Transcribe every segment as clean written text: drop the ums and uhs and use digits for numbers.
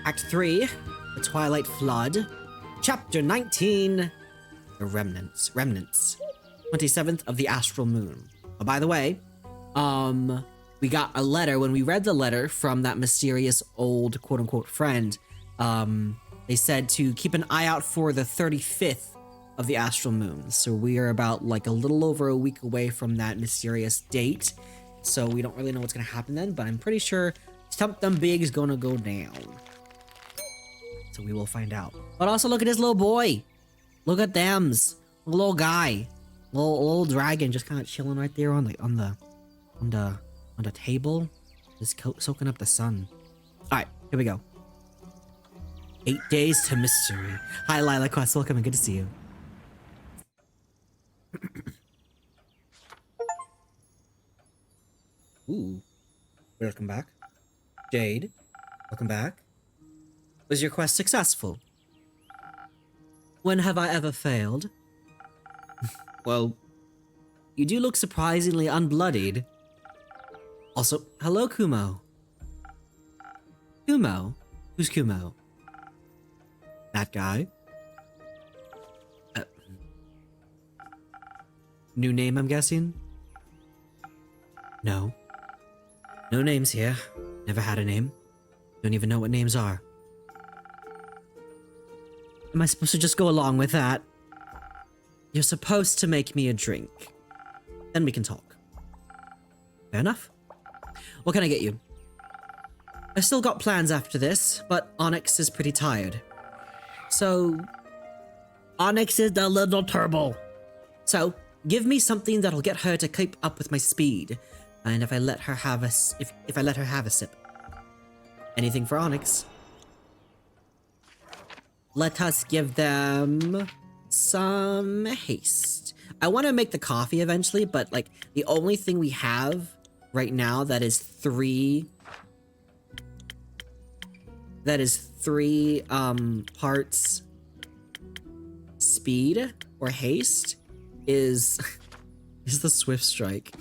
Act 3, The Twilight Flood. Chapter 19, The Remnants. 27th of the Astral Moon. Oh, by the way, we got a letter. When we read the letter from that mysterious old quote-unquote friend, they said to keep an eye out for the 35th of the Astral Moon. So we are about like a little over a week away from that mysterious date. So we don't really know what's gonna happen then, but I'm pretty sure something big is gonna go down. So we will find out. But also look at this little boy. Look at them's little guy, little dragon, just kind of chilling right there on the table, just soaking up the sun. All right, here we go. 8 days to mystery. Hi, Lila Quest. Welcome and good to see you. Ooh, welcome back. Jade, welcome back. Was your quest successful? When have I ever failed? Well, you do look surprisingly unbloodied. Also, hello, Kumo. Kumo? Who's Kumo? That guy? New name, I'm guessing? No. No names here. Never had a name. Don't even know what names are. Am I supposed to just go along with that? You're supposed to make me a drink. Then we can talk. Fair enough. What can I get you? I still got plans after this, but Onyx is pretty tired. So... Onyx is the little turbo. So, give me something that'll get her to keep up with my speed. And if I let her have a sip. Anything for Onyx. Let us give them some haste. I want to make the coffee eventually, but like the only thing we have right now that is three parts speed or haste is the Swift Strike.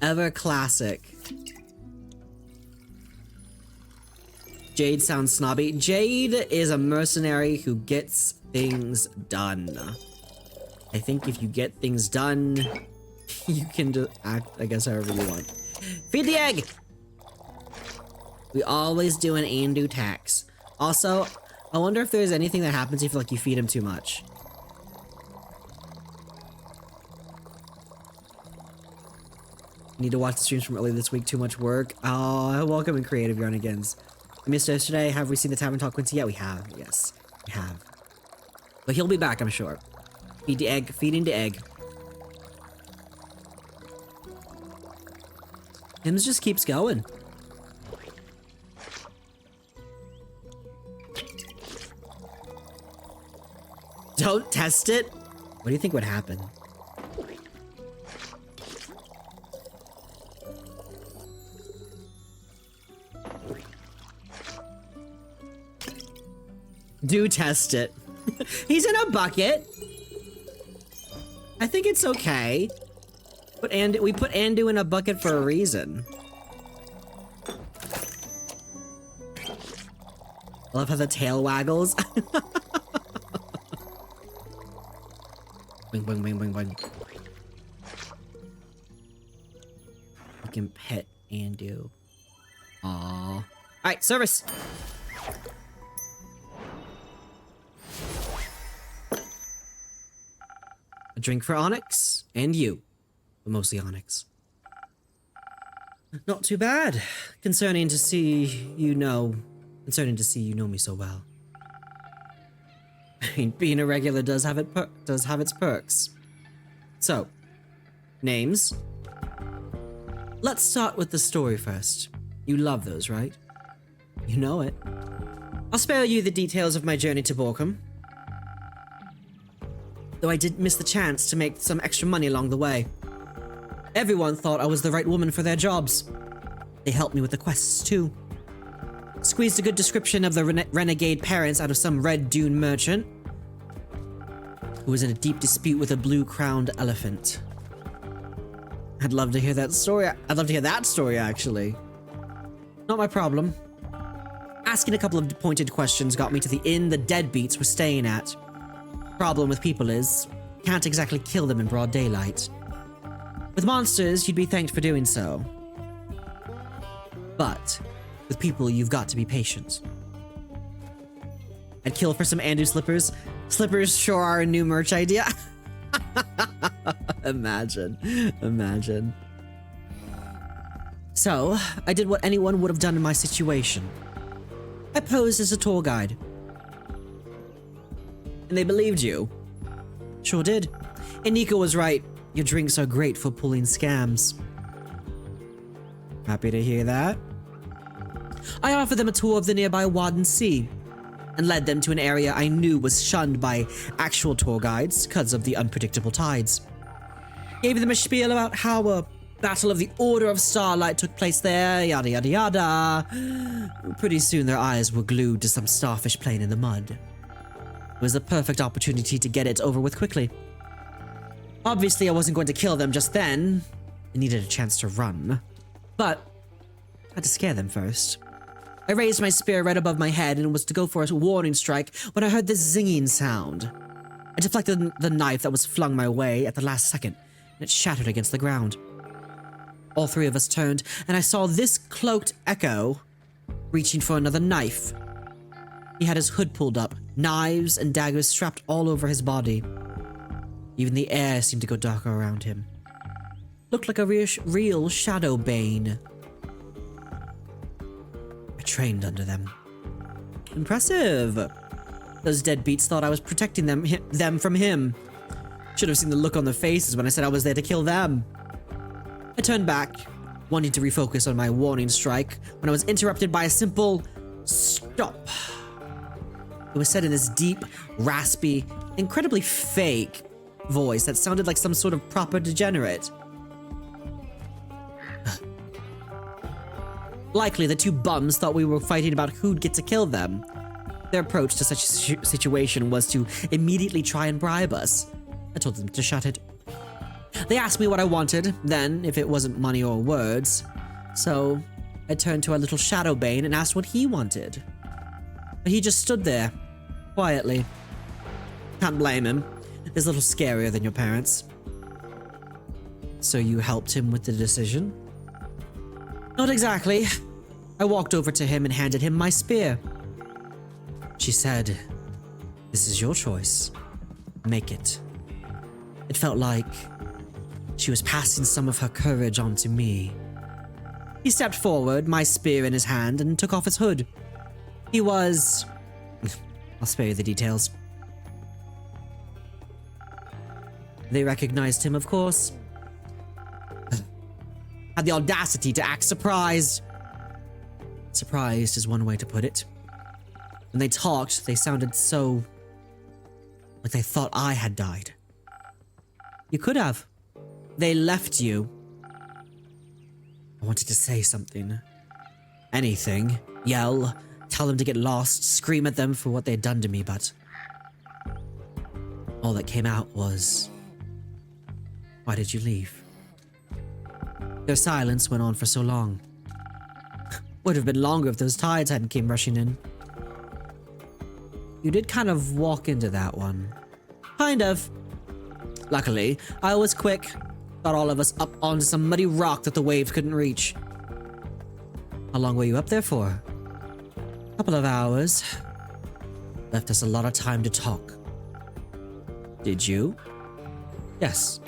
Ever classic. Jade sounds snobby. Jade is a mercenary who gets things done. I think if you get things done, you can just act, I guess, however you want. Feed the egg! We always do an and-do tax. Also, I wonder if there's anything that happens if like you feed him too much. Need to watch the streams from earlier this week. Too much work. Oh, welcome in Creative Yarnigans. I missed yesterday. Have we seen the Tavern talk Quincy? Yeah, we have. Yes, we have. But he'll be back, I'm sure. Feed the egg. Feeding the egg. Hims just keeps going. Don't test it. What do you think would happen? Do test it. He's in a bucket. I think it's okay. We put Andu in a bucket for a reason. I love how the tail waggles. Boing, boing, boing, boing, boing. We can pet Andu. Aww. Alright, service. A drink for Onyx, and you. But mostly Onyx. Not too bad. Concerning to see you know me so well. I mean, being a regular does have its perks. So, names. Let's start with the story first. You love those, right? You know it. I'll spare you the details of my journey to Borkham. Though I did miss the chance to make some extra money along the way. Everyone thought I was the right woman for their jobs. They helped me with the quests, too. Squeezed a good description of the renegade parents out of some Red Dune merchant who was in a deep dispute with a blue-crowned elephant. I'd love to hear that story. I'd love to hear that story, actually. Not my problem. Asking a couple of pointed questions got me to the inn the deadbeats were staying at. Problem with people is, can't exactly kill them in broad daylight. With monsters, you'd be thanked for doing so. But with people, you've got to be patient. I'd kill for some Andu slippers. Slippers sure are a new merch idea. Imagine. So, I did what anyone would have done in my situation. I posed as a tour guide. And they believed you. Sure did. And Nico was right. Your drinks are great for pulling scams. Happy to hear that. I offered them a tour of the nearby Wadden Sea and led them to an area I knew was shunned by actual tour guides because of the unpredictable tides. Gave them a spiel about how a battle of the Order of Starlight took place there, yada yada yada. Pretty soon their eyes were glued to some starfish playing in the mud. It was the perfect opportunity to get it over with quickly. Obviously, I wasn't going to kill them just then. I needed a chance to run. But I had to scare them first. I raised my spear right above my head and was to go for a warning strike when I heard this zinging sound. I deflected the knife that was flung my way at the last second, and it shattered against the ground. All three of us turned, and I saw this cloaked Echo reaching for another knife. He had his hood pulled up, knives and daggers strapped all over his body. Even the air seemed to go darker around him. Looked like a real shadow bane. I trained under them. Impressive. Those deadbeats thought I was protecting them from him. Should have seen the look on their faces when I said I was there to kill them. I turned back, wanting to refocus on my warning strike, when I was interrupted by a simple stop. It was said in this deep, raspy, incredibly fake voice that sounded like some sort of proper degenerate. Likely the two bums thought we were fighting about who'd get to kill them. Their approach to such a situation was to immediately try and bribe us. I told them to shut it. They asked me what I wanted, then, if it wasn't money or words. So, I turned to our little shadow bane and asked what he wanted. But he just stood there, quietly. Can't blame him. He's a little scarier than your parents. So you helped him with the decision? Not exactly. I walked over to him and handed him my spear. She said, "This is your choice. Make it." It felt like she was passing some of her courage on to me. He stepped forward, my spear in his hand, and took off his hood. He was... I'll spare you the details. They recognized him, of course. Had the audacity to act surprised. Surprised is one way to put it. When they talked, they sounded so... like they thought I had died. You could have. They left you. I wanted to say something. Anything. Yell. Tell them to get lost. Scream at them for what they had done to me, but... all that came out was... why did you leave? Their silence went on for so long. Would have been longer if those tides hadn't came rushing in. You did kind of walk into that one. Kind of. Luckily, I was quick. Got all of us up onto some muddy rock that the waves couldn't reach. How long were you up there for? Couple of hours. Left us a lot of time to talk. Did you? Yes.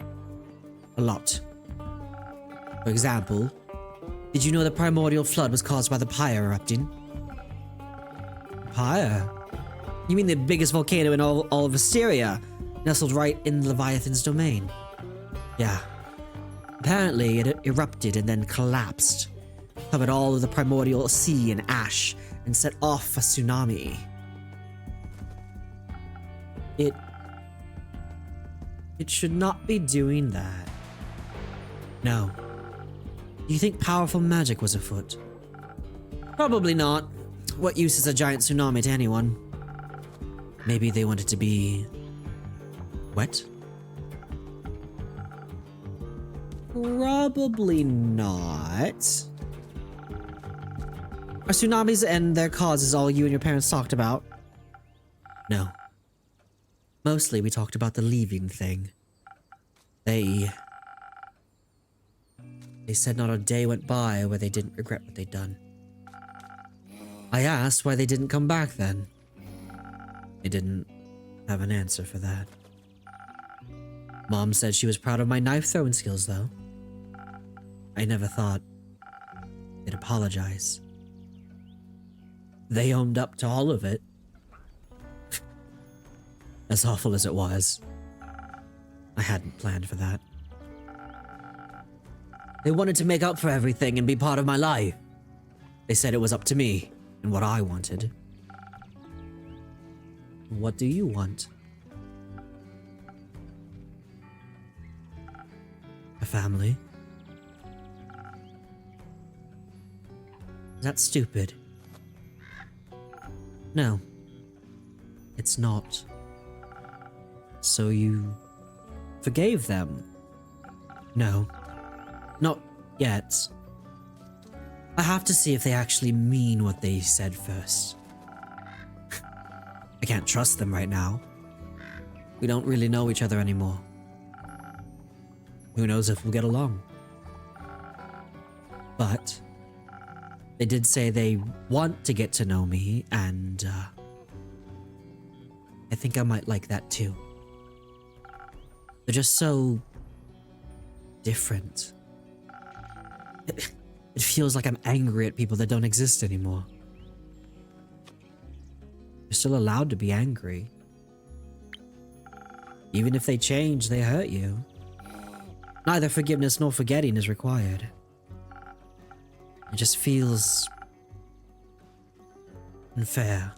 A lot. For example, did you know the primordial flood was caused by the pyre erupting? Pyre? You mean the biggest volcano in all of Asteria, nestled right in Leviathan's domain? Yeah. Apparently, it erupted and then collapsed, covered all of the primordial sea in ash, and set off a tsunami. It should not be doing that. No. Do you think powerful magic was afoot? Probably not. What use is a giant tsunami to anyone? Maybe they wanted to be... wet? Probably not. Are tsunamis and their causes all you and your parents talked about? No. Mostly we talked about the leaving thing. They said not a day went by where they didn't regret what they'd done. I asked why they didn't come back then. They didn't have an answer for that. Mom said she was proud of my knife throwing skills, though. I never thought they'd apologize. They owned up to all of it. As awful as it was, I hadn't planned for that. They wanted to make up for everything and be part of my life. They said it was up to me and what I wanted. What do you want? A family? Is that stupid? No. It's not. So you forgave them? No. Not yet. I have to see if they actually mean what they said first. I can't trust them right now. We don't really know each other anymore. Who knows if we'll get along? But they did say they want to get to know me, and I think I might like that too. They're just so different. It feels like I'm angry at people that don't exist anymore. You're still allowed to be angry. Even if they change, they hurt you. Neither forgiveness nor forgetting is required. It just feels unfair.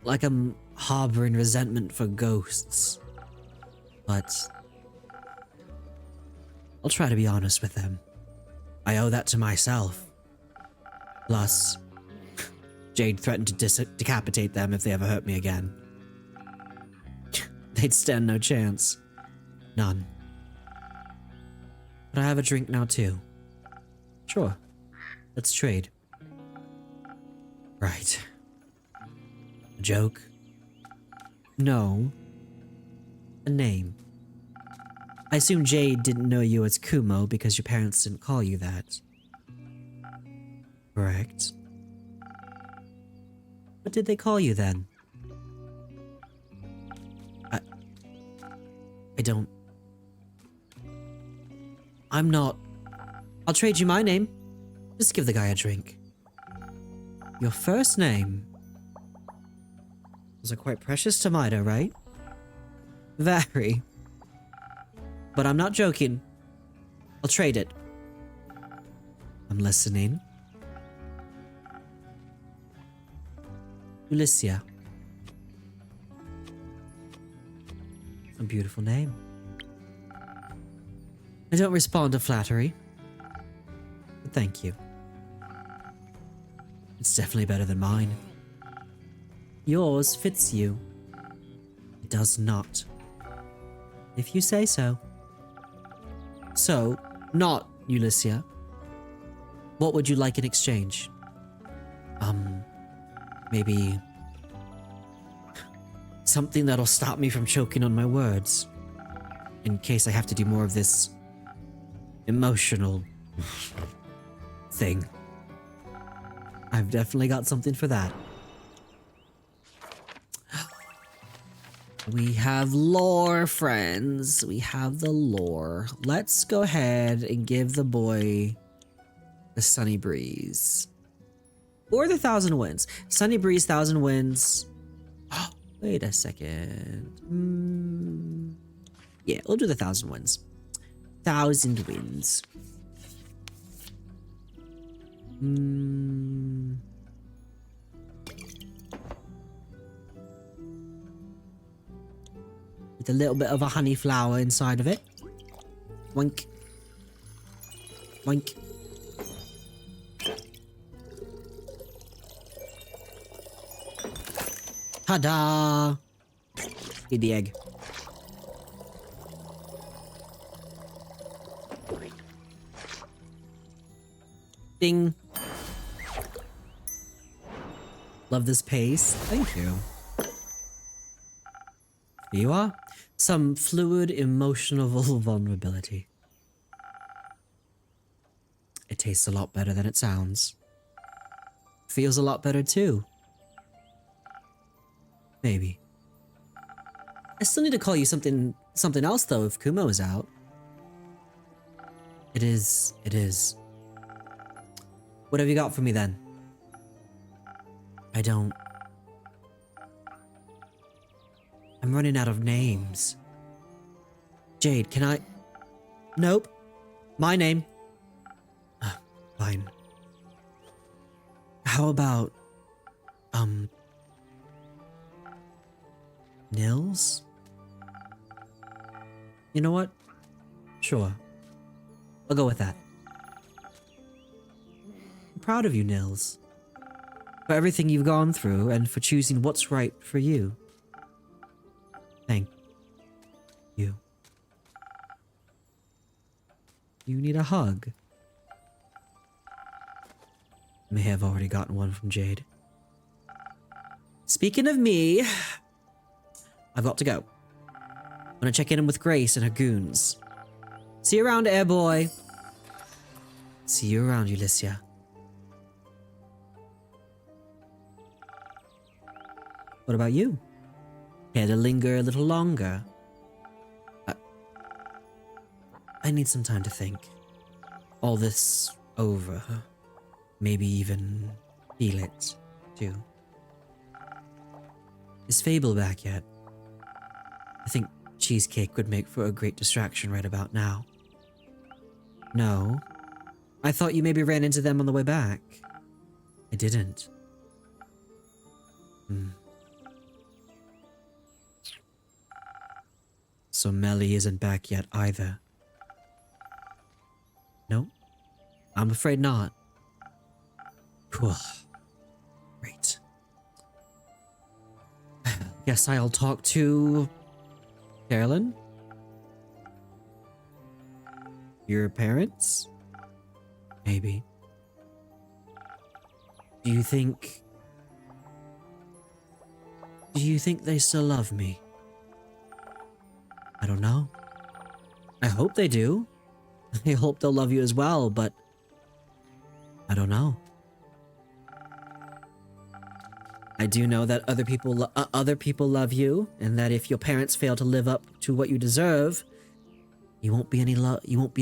Like I'm harboring resentment for ghosts. But I'll try to be honest with them. I owe that to myself. Plus, Jade threatened to decapitate them if they ever hurt me again. They'd stand no chance. None. But I have a drink now too. Sure. Let's trade. Right. A joke? No. A name. I assume Jade didn't know you as Kumo because your parents didn't call you that. Correct. What did they call you then? I don't... I'm not... I'll trade you my name. Just give the guy a drink. Your first name? Those are quite precious to Mida, right? Very. But I'm not joking. I'll trade it. I'm listening. Ulysia. A beautiful name. I don't respond to flattery. But thank you. It's definitely better than mine. Yours fits you. It does not. If you say so. So, not Ulysia. What would you like in exchange? Maybe... something that'll stop me from choking on my words. In case I have to do more of this... emotional... thing. I've definitely got something for that. We have lore, friends. We have the lore. Let's go ahead and give the boy the Sunny Breeze. Or the 1,000 Winds. Sunny Breeze, 1,000 Winds. Wait a second. Yeah, we'll do the 1,000 Winds. 1,000 Winds. With a little bit of a honey flower inside of it. Wink. Wink. Ta-da! Eat the egg. Ding. Love this pace. Thank you. Here you are. Some fluid emotional vulnerability. It tastes a lot better than it sounds. Feels a lot better too. Maybe. I still need to call you something else though if Kumo is out. It is. What have you got for me then? I don't. I'm running out of names. Jade, can I? Nope. My name. Fine. How about, Nils? You know what? Sure. I'll go with that. I'm proud of you, Nils. For everything you've gone through and for choosing what's right for you. Thank you. You need a hug. May have already gotten one from Jade. Speaking of me, I've got to go. I'm gonna check in with Grace and her goons. See you around, Airboy. See you around, Ulyssia. What about you? Care to linger a little longer? I need some time to think. All this over. Maybe even feel it, too. Is Fable back yet? I think Cheesecake would make for a great distraction right about now. No. I thought you maybe ran into them on the way back. I didn't. So Melly isn't back yet either. No? I'm afraid not. Cool. Great. Guess I'll talk to Carolyn? Your parents? Maybe. Do you think they still love me? I don't know. I hope they do. I hope they'll love you as well, but I don't know. I do know that other people love you, and that if your parents fail to live up to what you deserve, you won't be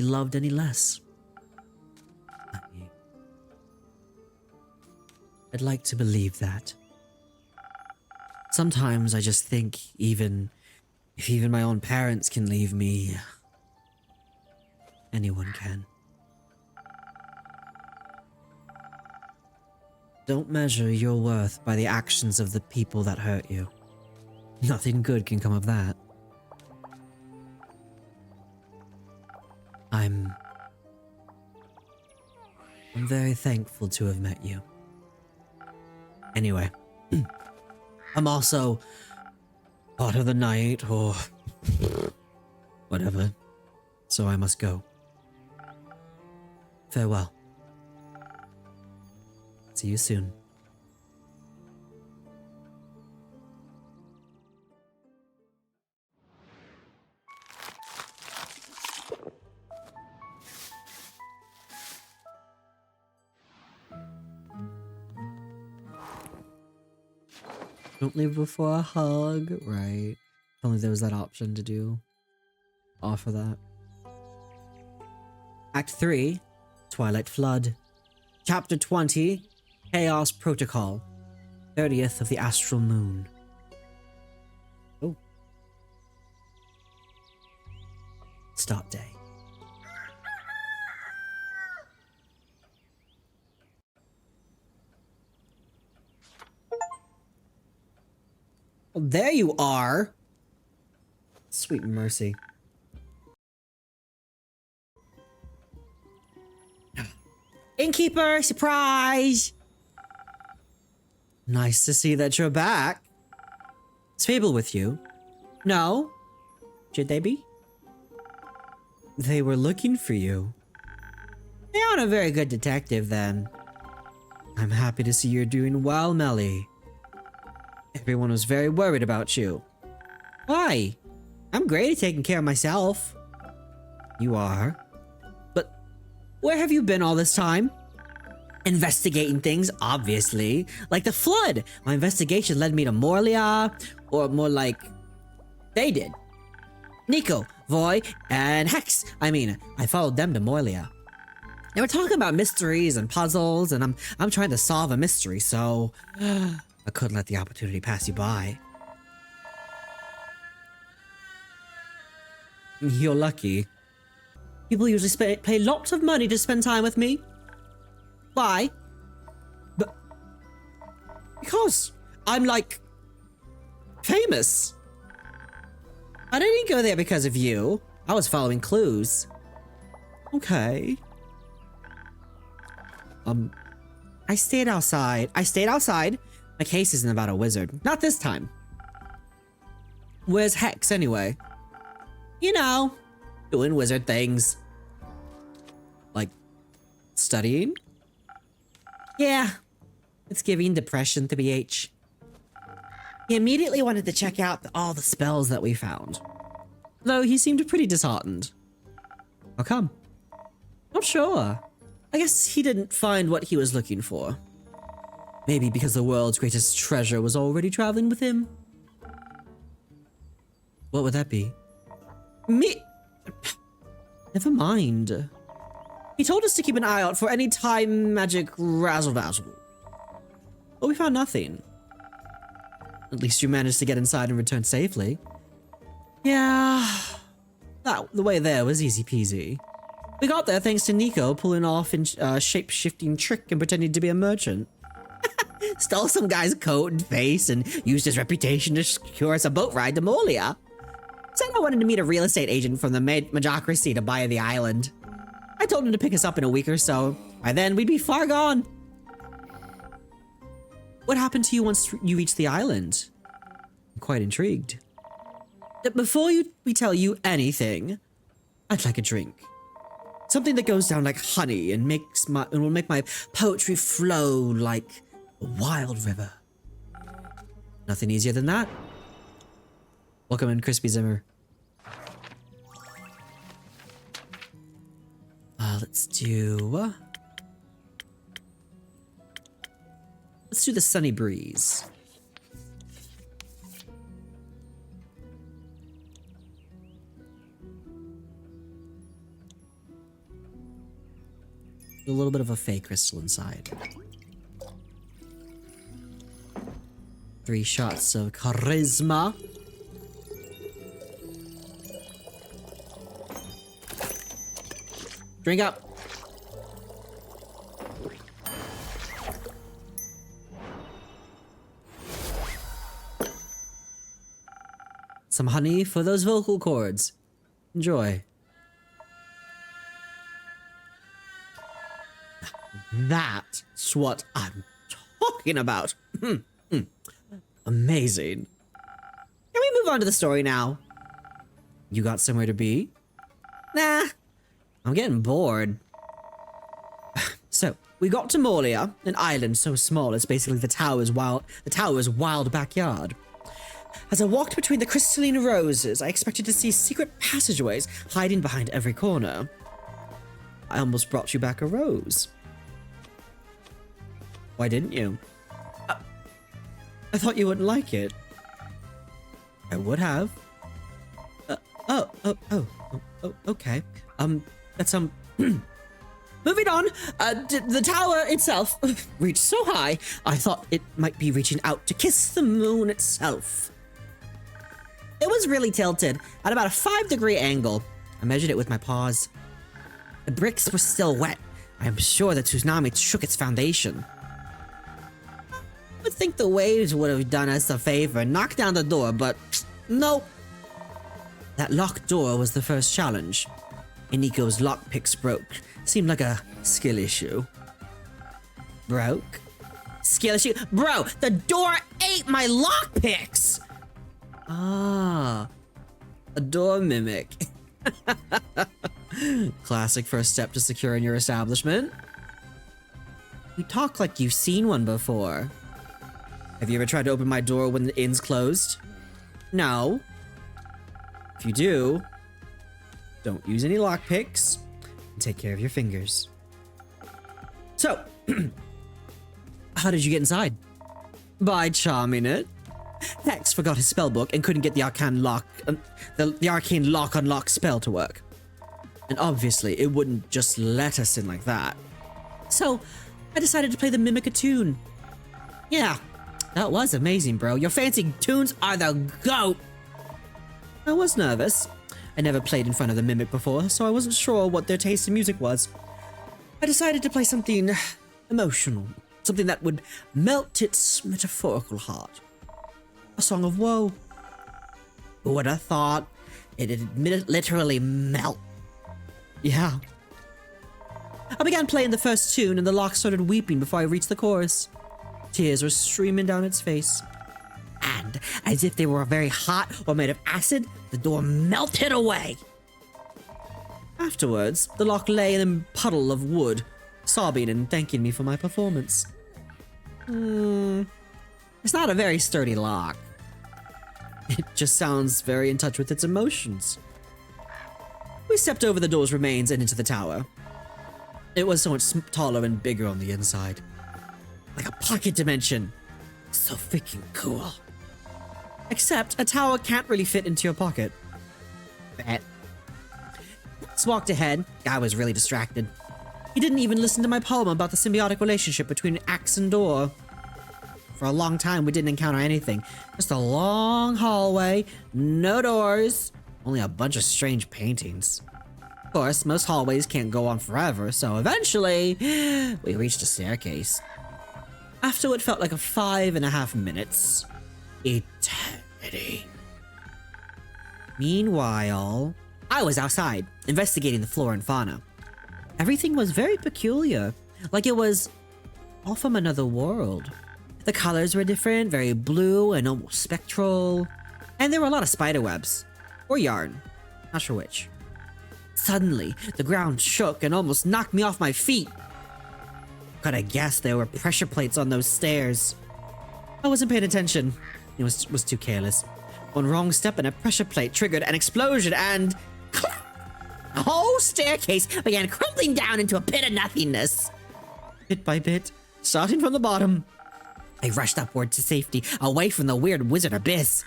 loved any less. I'd like to believe that. Sometimes I just think if even my own parents can leave me, anyone can. Don't measure your worth by the actions of the people that hurt you. Nothing good can come of that. I'm very thankful to have met you. Anyway, I'm also part of the night, or whatever, so I must go. Farewell. See you soon. Don't leave before a hug, right? If only there was that option to offer that. Act 3, Twilight Flood. Chapter 20, Chaos Protocol. 30th of the Astral Moon. Oh. Start day. Well, there you are. Sweet mercy. Innkeeper, surprise! Nice to see that you're back. Is Fable with you? No? Should they be? They were looking for you. They ought not a very good detective, then. I'm happy to see you're doing well, Melly. Everyone was very worried about you. Why? I'm great at taking care of myself. You are? But where have you been all this time? Investigating things, obviously. Like the flood. My investigation led me to Morlia, or more like, they did. Nico, Voy, and Hex. I followed them to Morlia. They were talking about mysteries and puzzles, and I'm trying to solve a mystery, so I couldn't let the opportunity pass you by. You're lucky. People usually pay lots of money to spend time with me. Why? Because I'm like famous. I didn't go there because of you. I was following clues. Okay. I stayed outside. My case isn't about a wizard. Not this time. Where's Hex anyway? You know, doing wizard things. Like, studying? Yeah, it's giving depression to BH. He immediately wanted to check out all the spells that we found. Though he seemed pretty disheartened. How come? Not sure. I guess he didn't find what he was looking for. Maybe because the world's greatest treasure was already traveling with him? What would that be? Me? Never mind. He told us to keep an eye out for any time magic razzle-dazzle. But we found nothing. At least you managed to get inside and return safely. Yeah, the way there was easy peasy. We got there thanks to Nico pulling off a shape-shifting trick and pretending to be a merchant. Stole some guy's coat and face and used his reputation to secure us a boat ride to Molia. Said I wanted to meet a real estate agent from the Majocracy to buy the island. I told him to pick us up in a week or so. By then, we'd be far gone. What happened to you once you reached the island? I'm quite intrigued. Before we tell you anything, I'd like a drink. Something that goes down like honey and will make my poetry flow like a wild river. Nothing easier than that. Welcome in, Crispy Zimmer. Let's do the Sunny Breeze. A little bit of a fake crystal inside. 3 shots of charisma. Drink up. Some honey for those vocal cords. Enjoy. That's what I'm talking about. Amazing. Can we move on to the story now? You got somewhere to be? Nah, I'm getting bored. So, we got to Molia, an island so small it's basically the tower's wild backyard. As I walked between the crystalline roses, I expected to see secret passageways hiding behind every corner. I almost brought you back a rose. Why didn't you? I thought you wouldn't like it. I would have. Okay. That's moving on. The tower itself reached so high, I thought it might be reaching out to kiss the moon itself. It was really tilted at about a 5-degree angle. I measured it with my paws. The bricks were still wet. I'm sure the tsunami shook its foundation. I would think the waves would have done us a favor and knocked down the door, but no. That locked door was the first challenge. Iniko's lockpicks broke. Seemed like a skill issue. Broke? Skill issue? Bro, the door ate my lockpicks! Ah, a door mimic. Classic first step to securing your establishment. You talk like you've seen one before. Have you ever tried to open my door when the inn's closed? No. If you do, don't use any lockpicks and take care of your fingers. So, how did you get inside? By charming it. Hex forgot his spellbook and couldn't get the arcane lock unlock spell to work. And obviously, it wouldn't just let us in like that. So, I decided to play the Mimic a tune. Yeah, that was amazing, bro. Your fancy tunes are the GOAT! I was nervous. I never played in front of the Mimic before, so I wasn't sure what their taste in music was. I decided to play something emotional. Something that would melt its metaphorical heart. A song of woe. Who would have thought it'd literally melt? Yeah. I began playing the first tune and the lock started weeping before I reached the chorus. Tears were streaming down its face. And, as if they were very hot or made of acid, the door melted away. Afterwards, the lock lay in a puddle of wood, sobbing and thanking me for my performance. It's not a very sturdy lock. It just sounds very in touch with its emotions. We stepped over the door's remains and into the tower. It was so much taller and bigger on the inside. Like a pocket dimension. So freaking cool. Except a tower can't really fit into your pocket. Bet. Let's walked ahead. Guy was really distracted. He didn't even listen to my poem about the symbiotic relationship between axe and door. For a long time, we didn't encounter anything. Just a long hallway, no doors, only a bunch of strange paintings. Of course, most hallways can't go on forever, so eventually, we reached a staircase. After what felt like 5.5 minutes, eternity. Meanwhile, I was outside, investigating the flora and fauna. Everything was very peculiar, like it was all from another world. The colors were different, very blue and almost spectral. And there were a lot of spider webs. Or yarn. Not sure which. Suddenly, the ground shook and almost knocked me off my feet. Could have guessed there were pressure plates on those stairs. I wasn't paying attention. It was too careless. One wrong step and a pressure plate triggered an explosion and... the whole staircase began crumbling down into a pit of nothingness. Bit by bit, starting from the bottom. I rushed upward to safety, away from the weird wizard abyss.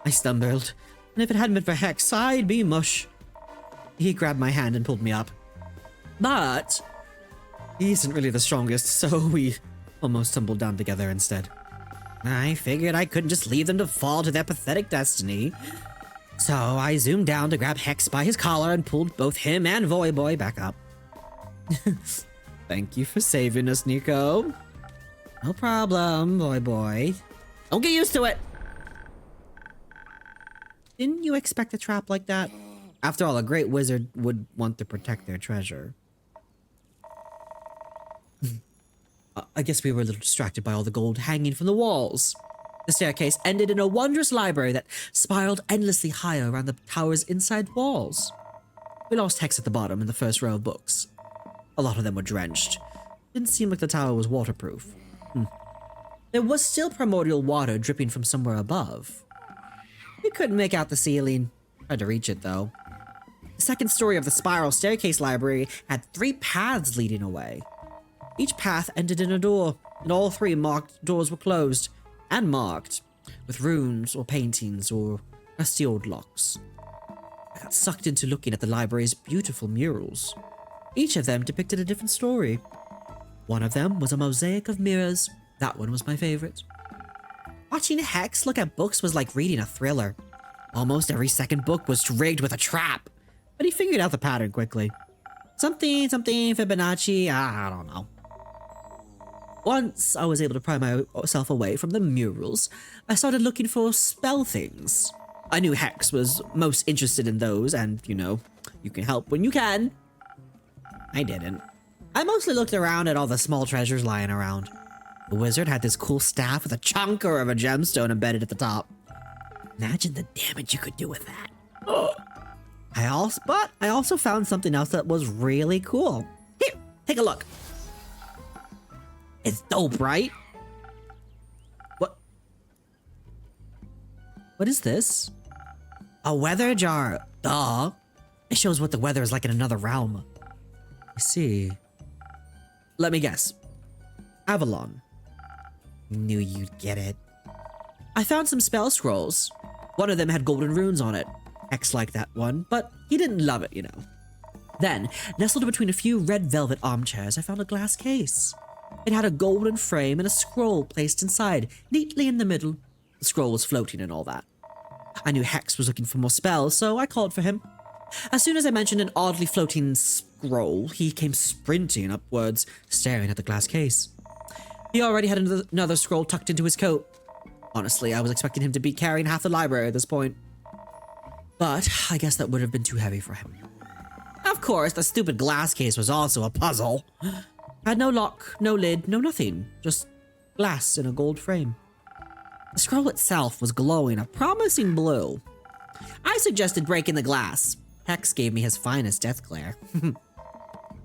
I stumbled, and if it hadn't been for Hex, I'd be mush. He grabbed my hand and pulled me up. But he isn't really the strongest, so we almost tumbled down together instead. I figured I couldn't just leave them to fall to their pathetic destiny. So I zoomed down to grab Hex by his collar and pulled both him and Voyboy back up. Thank you for saving us, Nico. No problem, Voyboy. Don't get used to it! Didn't you expect a trap like that? After all, a great wizard would want to protect their treasure. I guess we were a little distracted by all the gold hanging from the walls. The staircase ended in a wondrous library that spiraled endlessly higher around the tower's inside walls. We lost Hex at the bottom in the first row of books. A lot of them were drenched. Didn't seem like the tower was waterproof. There was still primordial water dripping from somewhere above. We couldn't make out the ceiling. Tried to reach it, though. The second story of the spiral staircase library had 3 paths leading away. Each path ended in a door, and all 3 marked doors were closed, and marked, with runes or paintings or rusty old locks. I got sucked into looking at the library's beautiful murals. Each of them depicted a different story. One of them was a mosaic of mirrors. That one was my favorite. Watching Hex look at books was like reading a thriller. Almost every second book was rigged with a trap, but he figured out the pattern quickly. Something Fibonacci, I don't know. Once I was able to pry myself away from the murals, I started looking for spell things. I knew Hex was most interested in those, and, you know, you can help when you can. I didn't. I mostly looked around at all the small treasures lying around. The wizard had this cool staff with a chunker of a gemstone embedded at the top. Imagine the damage you could do with that. Ugh. I also found something else that was really cool. Here, take a look. It's dope, right? What is this? A weather jar. Duh. It shows what the weather is like in another realm. I see. Let me guess. Avalon. Knew you'd get it. I found some spell scrolls. One of them had golden runes on it. X liked that one, but he didn't love it, you know. Then, nestled between a few red velvet armchairs, I found a glass case. It had a golden frame and a scroll placed inside, neatly in the middle. The scroll was floating and all that. I knew Hex was looking for more spells, so I called for him. As soon as I mentioned an oddly floating scroll, he came sprinting upwards, staring at the glass case. He already had another scroll tucked into his coat. Honestly, I was expecting him to be carrying half the library at this point. But I guess that would have been too heavy for him. Of course, the stupid glass case was also a puzzle. Had no lock, no lid, no nothing. Just glass in a gold frame. The scroll itself was glowing a promising blue. I suggested breaking the glass. Hex gave me his finest death glare.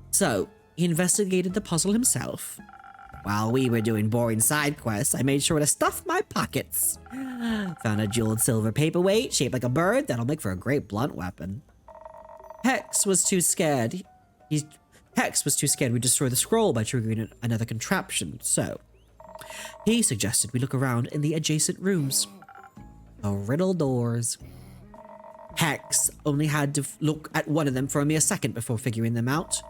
So, he investigated the puzzle himself. While we were doing boring side quests, I made sure to stuff my pockets. Found a jeweled silver paperweight shaped like a bird that'll make for a great blunt weapon. Hex was too scared. Hex was too scared we'd destroy the scroll by triggering another contraption, so he suggested we look around in the adjacent rooms. The riddle doors. Hex only had to look at one of them for a mere second before figuring them out.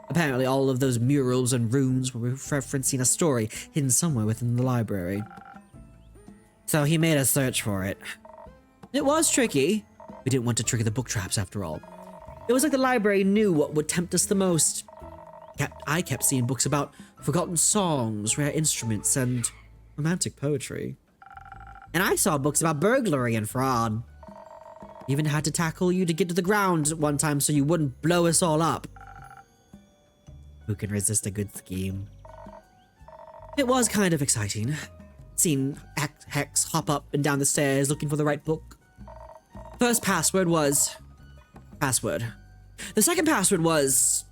Apparently all of those murals and runes were referencing a story hidden somewhere within the library. So he made us search for it. It was tricky. We didn't want to trigger the book traps after all. It was like the library knew what would tempt us the most. I kept seeing books about forgotten songs, rare instruments, and romantic poetry. And I saw books about burglary and fraud. Even had to tackle you to get to the ground at one time so you wouldn't blow us all up. Who can resist a good scheme? It was kind of exciting, seeing Hex hop up and down the stairs looking for the right book. First password was password. The second password was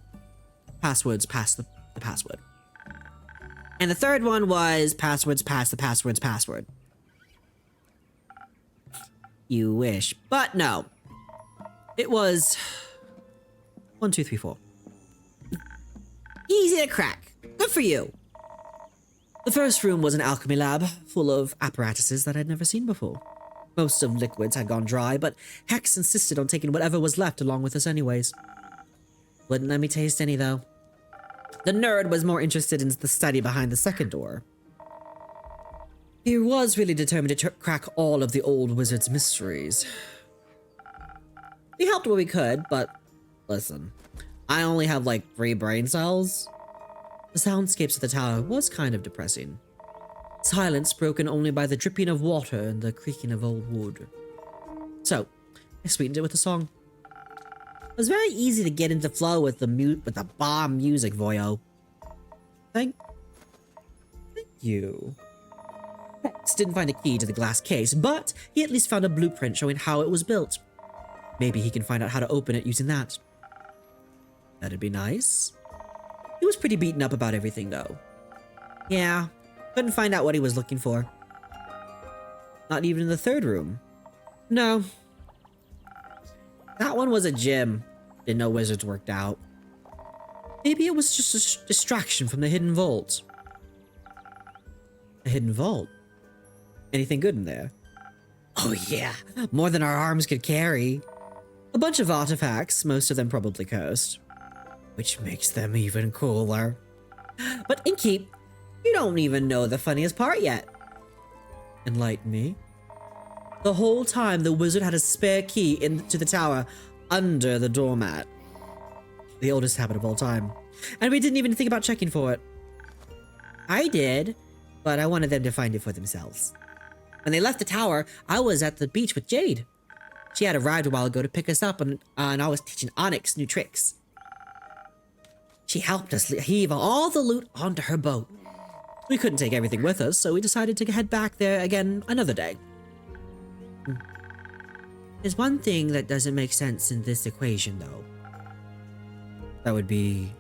passwords past the password. And the third one was passwords past the password's password. You wish, but no. It was 1, 2, 3, 4. Easy to crack. Good for you. The first room was an alchemy lab, full of apparatuses that I'd never seen before. Most of liquids had gone dry, but Hex insisted on taking whatever was left along with us anyways. Wouldn't let me taste any, though. The nerd was more interested in the study behind the second door. He was really determined to crack all of the old wizard's mysteries. We helped where we could, but listen, I only have like 3 brain cells. The soundscapes of the tower was kind of depressing. Silence broken only by the dripping of water and the creaking of old wood. So, I sweetened it with a song. It was very easy to get into flow with the bomb music, Voyo. Thank you. Hex didn't find a key to the glass case, but he at least found a blueprint showing how it was built. Maybe he can find out how to open it using that. That'd be nice. He was pretty beaten up about everything, though. Yeah, couldn't find out what he was looking for. Not even in the third room. No. That one was a gym. Didn't know wizards worked out. Maybe it was just a distraction from the hidden vault. A hidden vault? Anything good in there? Oh yeah, more than our arms could carry. A bunch of artifacts, most of them probably cursed. Which makes them even cooler. But Inky, you don't even know the funniest part yet. Enlighten me. The whole time, the wizard had a spare key into the tower under the doormat. The oldest habit of all time. And we didn't even think about checking for it. I did, but I wanted them to find it for themselves. When they left the tower, I was at the beach with Jade. She had arrived a while ago to pick us up, and I was teaching Onyx new tricks. She helped us heave all the loot onto her boat. We couldn't take everything with us, so we decided to head back there again another day. There's one thing that doesn't make sense in this equation, though. That would be...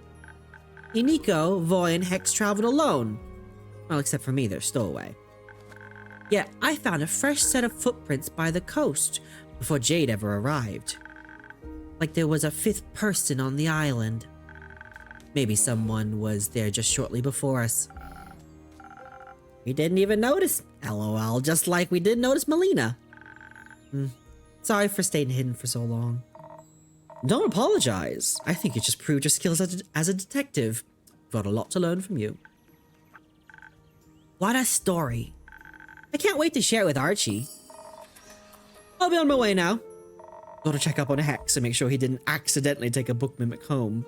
Nico, Voy, and Hex traveled alone. Well, except for me, they're stowaway. Yet, I found a fresh set of footprints by the coast before Jade ever arrived. Like there was a fifth person on the island. Maybe someone was there just shortly before us. We didn't even notice. LOL, just like we didn't notice Melina. Sorry for staying hidden for so long. Don't apologize. I think you just proved your skills as a detective. Got a lot to learn from you. What a story. I can't wait to share it with Archie. I'll be on my way now. Gotta check up on Hex and make sure he didn't accidentally take a book mimic home.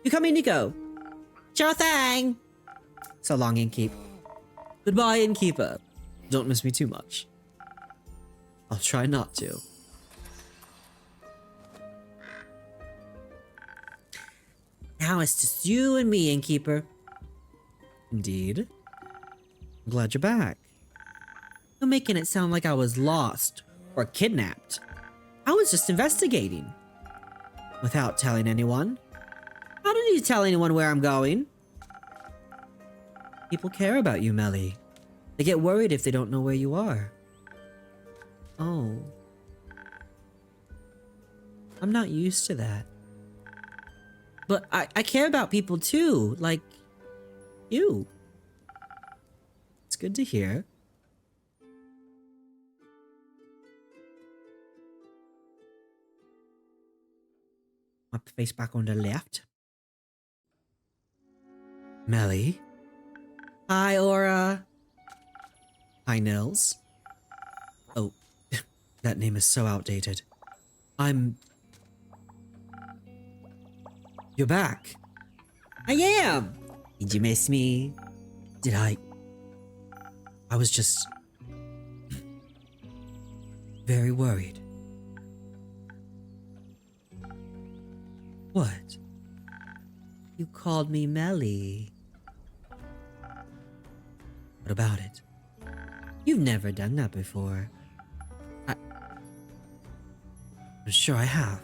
You coming, Nico? Sure thing. So long, Innkeep. Goodbye, Innkeeper. Don't miss me too much. I'll try not to. Now it's just you and me, Innkeeper. Indeed. I'm glad you're back. You're making it sound like I was lost or kidnapped. I was just investigating. Without telling anyone. I don't need to tell anyone where I'm going. People care about you, Melly. They get worried if they don't know where you are. Oh. I'm not used to that. But I care about people too, like you. It's good to hear. My face back on the left. Melly. Hi, Aura. Hi, Nils. Oh, that name is so outdated. You're back. I am. Did you miss me? Did I was just very worried. What? You called me Melly. What about it? You've never done that before. I'm sure I have.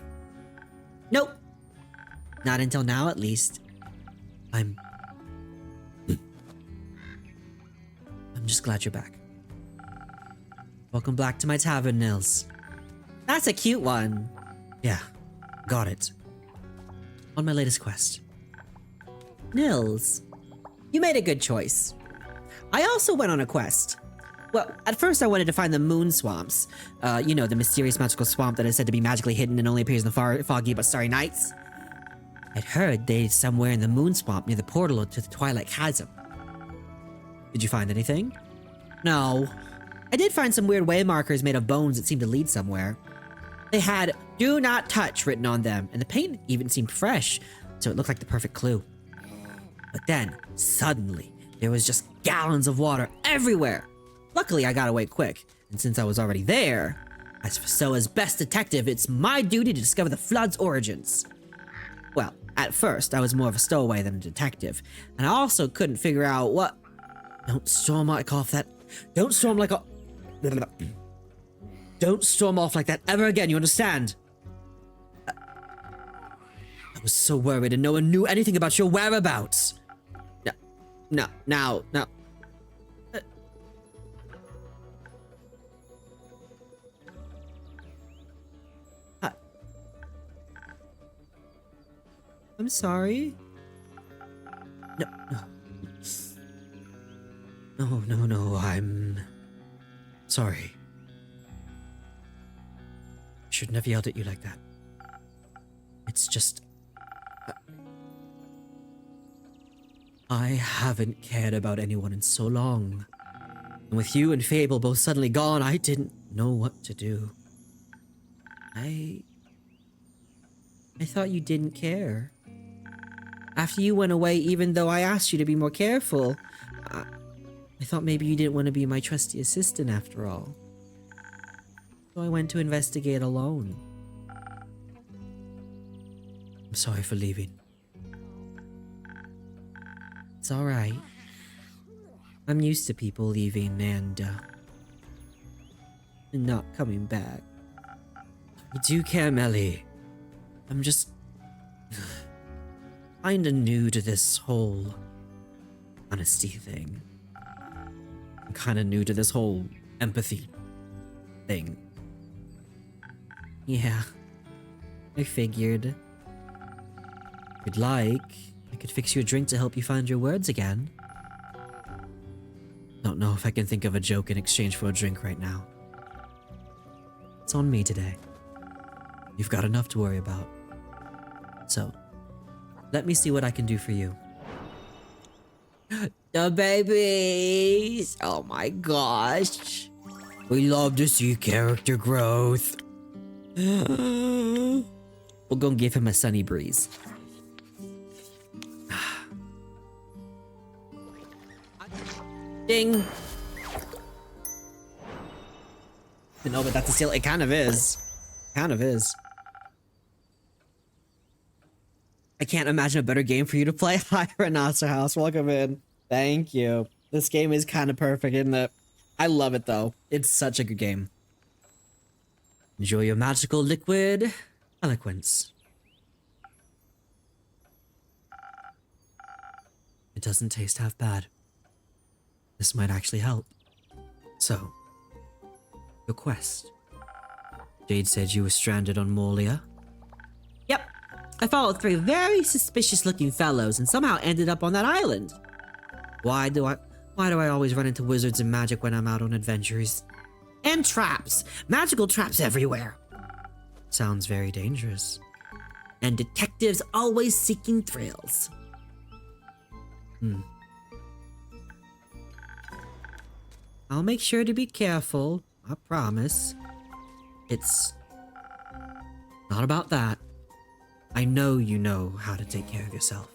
Nope. Not until now, at least. I'm just glad you're back. Welcome back to my tavern, Nils. That's a cute one. Yeah, got it. On my latest quest. Nils, you made a good choice. I also went on a quest. Well, at first I wanted to find the moon swamps. You know, the mysterious magical swamp that is said to be magically hidden and only appears in the foggy but starry nights. I'd heard they're somewhere in the moon swamp near the portal to the Twilight Chasm. Did you find anything? No. I did find some weird way markers made of bones that seemed to lead somewhere. They had "Do not touch" written on them, and the paint even seemed fresh, so it looked like the perfect clue. But then, suddenly, there was just gallons of water everywhere. Luckily, I got away quick, and since I was already there, as best detective, it's my duty to discover the flood's origins. Well, at first, I was more of a stowaway than a detective, and I also couldn't figure out what... Don't storm off like that ever again, you understand? I was so worried and no one knew anything about your whereabouts. No. I'm sorry. No, I'm sorry. Shouldn't have yelled at you like that. It's just... I haven't cared about anyone in so long. And with you and Fable both suddenly gone, I didn't know what to do. I thought you didn't care. After you went away, even though I asked you to be more careful, I thought maybe you didn't want to be my trusty assistant after all. So I went to investigate alone. I'm sorry for leaving. It's alright. I'm used to people leaving and not coming back. You do care, Melly. I'm just kinda new to this whole honesty thing. I'm kinda new to this whole empathy thing. Yeah, I figured. If you'd like, I could fix you a drink to help you find your words again. Don't know if I can think of a joke in exchange for a drink right now. It's on me today. You've got enough to worry about. So, let me see what I can do for you. The babies! Oh my gosh. We love to see character growth. We'll go and give him a sunny breeze. Ding! No, but that's a steal. It kind of is. Kind of is. I can't imagine a better game for you to play. Hi, Renata House. Welcome in. Thank you. This game is kind of perfect, isn't it? I love it, though. It's such a good game. Enjoy your magical liquid eloquence. It doesn't taste half bad. This might actually help. So, your quest. Jade said you were stranded on Morlia. Yep. I followed 3 very suspicious-looking fellows and somehow ended up on that island. Why do I always run into wizards and magic when I'm out on adventures? And traps! Magical traps everywhere! Sounds very dangerous. And detectives always seeking thrills. I'll make sure to be careful, I promise. It's not about that. I know you know how to take care of yourself.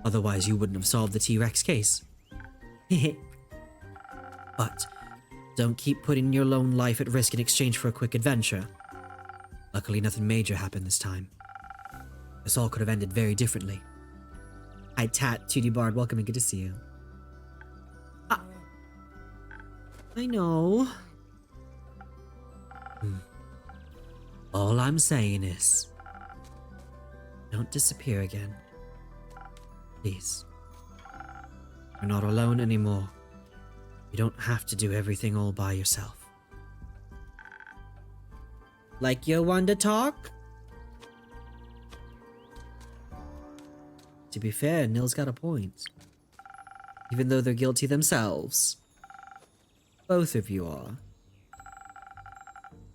Otherwise, you wouldn't have solved the T-Rex case. But don't keep putting your lone life at risk in exchange for a quick adventure. Luckily, nothing major happened this time. This all could have ended very differently. Hi, Tat, 2D Bard, welcome and good to see you. I know. All I'm saying is, don't disappear again. Please. You're not alone anymore. You don't have to do everything all by yourself. Like you're one to talk? To be fair, Nil's got a point. Even though they're guilty themselves. Both of you are.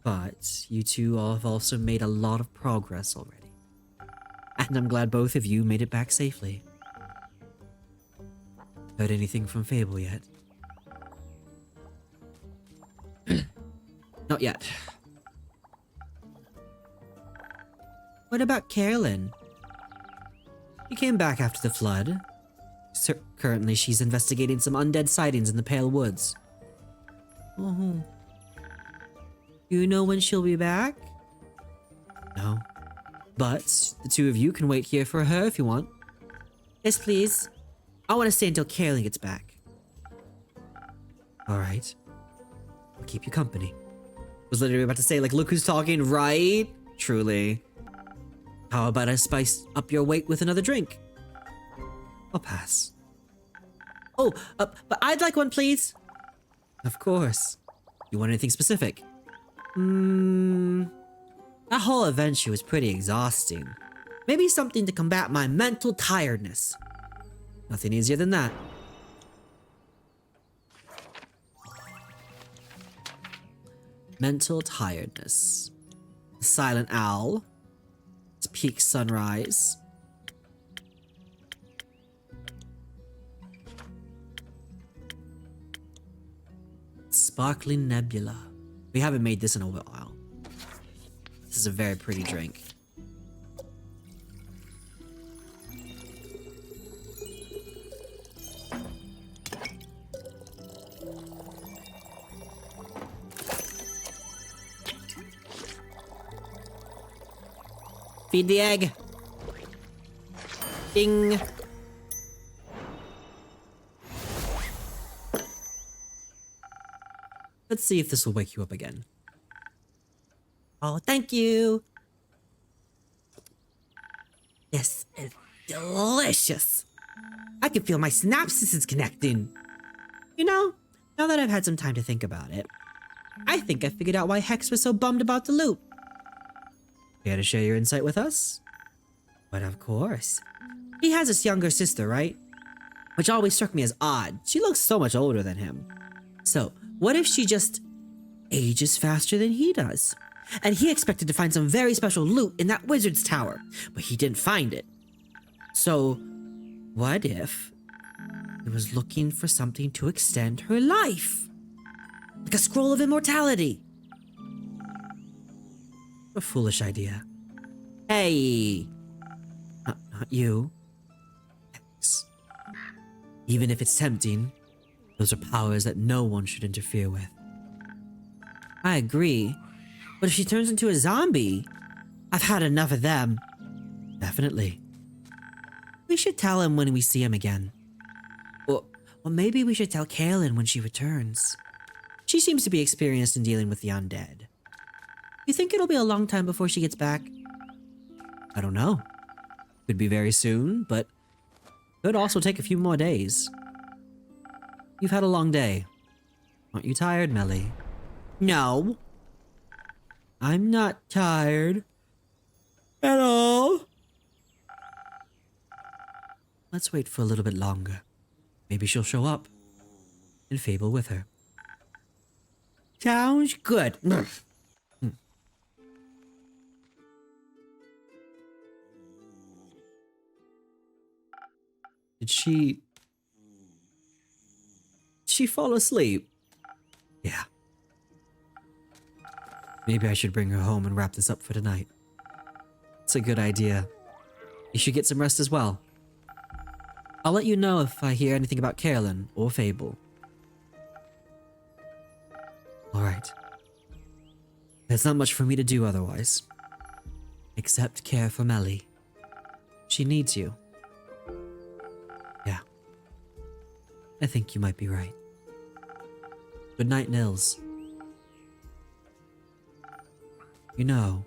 But you two have also made a lot of progress already. And I'm glad both of you made it back safely. Heard anything from Fable yet? Not yet. What about Carolyn? She came back after the flood. Currently, she's investigating some undead sightings in the Pale Woods. Oh. Do you know when she'll be back? No. But the two of you can wait here for her if you want. Yes, please. I want to stay until Carolyn gets back. Alright. I'll keep you company. I was literally about to say, like, look who's talking, right? Truly. How about I spice up your wait with another drink? I'll pass. Oh, but I'd like one, please. Of course. You want anything specific? That whole adventure was pretty exhausting. Maybe something to combat my mental tiredness. Nothing easier than that. Mental tiredness. Silent Owl. It's Peak Sunrise. Sparkling Nebula. We haven't made this in a while. This is a very pretty drink. Feed the egg. Ding. Let's see if this will wake you up again. Oh, thank you. This is delicious. I can feel my synapses connecting. You know, now that I've had some time to think about it, I think I figured out why Hex was so bummed about the loot. Care to share your insight with us? But of course. He has his younger sister, right? Which always struck me as odd. She looks so much older than him. So, what if she just ages faster than he does? And he expected to find some very special loot in that wizard's tower, but he didn't find it. So, what if he was looking for something to extend her life? Like a scroll of immortality. A foolish idea. Hey! Not you. X. Even if it's tempting, those are powers that no one should interfere with. I agree, but if she turns into a zombie, I've had enough of them. Definitely. We should tell him when we see him again. Or maybe we should tell Kaylin when she returns. She seems to be experienced in dealing with the undead. You think it'll be a long time before she gets back? I don't know. Could be very soon, but could also take a few more days. You've had a long day. Aren't you tired, Melly? No. I'm not tired. At all. Let's wait for a little bit longer. Maybe she'll show up. And Fable with her. Sounds good. Did she fall asleep? Yeah. Maybe I should bring her home and wrap this up for tonight. It's a good idea. You should get some rest as well. I'll let you know if I hear anything about Carolyn or Fable. Alright. There's not much for me to do otherwise. Except care for Melly. She needs you. Yeah. I think you might be right. Good night, Nils. You know...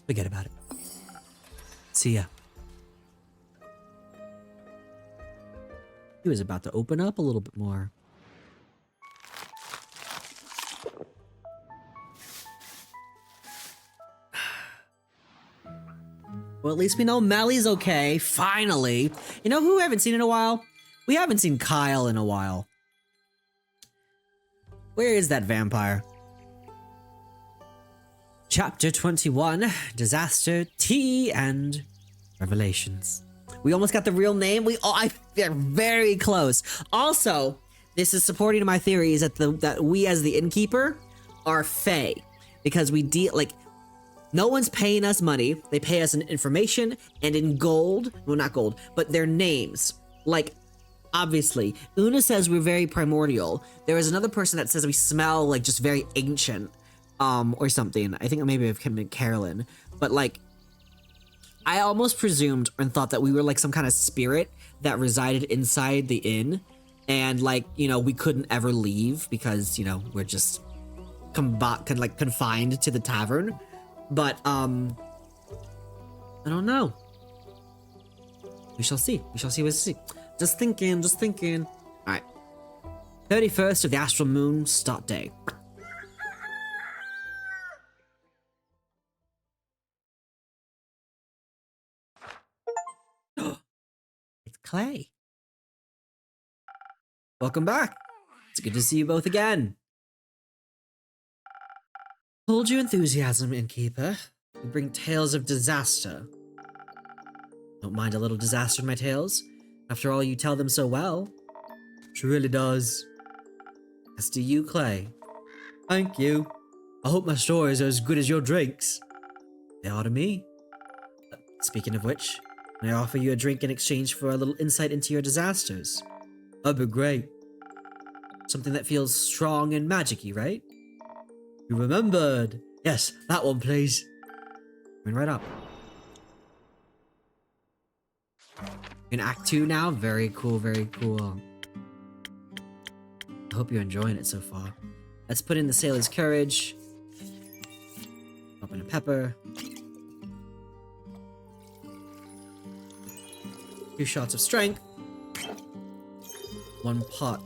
forget about it. See ya. He was about to open up a little bit more. Well, at least we know Melly's okay, finally. You know who we haven't seen in a while? We haven't seen Kyle in a while. Where is that vampire? Chapter 21, Disaster, Tea, and Revelations. We almost got the real name. They're very close. Also, this is supporting my theories that we as the innkeeper are Fae. Because we deal, like, no one's paying us money. They pay us in information and in gold. Well, not gold, but their names. Like, obviously, Una says we're very primordial. There is another person that says we smell, like, just very ancient. Or something. I think maybe I've been Carolyn. But, like, I almost presumed and thought that we were, like, some kind of spirit that resided inside the inn. And, like, you know, we couldn't ever leave because, you know, we're just confined to the tavern. But, I don't know. We shall see. We shall see. We'll see. Just thinking. Alright. 31st of the astral moon, start day. It's Clay. Welcome back. It's good to see you both again. Hold your enthusiasm, innkeeper. We bring tales of disaster. Don't mind a little disaster in my tales. After all, you tell them so well. She really does. As do you, Clay. Thank you. I hope my stories are as good as your drinks. They are to me. Speaking of which, may I offer you a drink in exchange for a little insight into your disasters? That'd be great. Something that feels strong and magic-y, right? You remembered. Yes, that one, please. Coming right up. In Act 2 now. Very cool, very cool. I hope you're enjoying it so far. Let's put in the Sailor's Courage. Pop in a pepper. 2 shots of Strength. 1 pot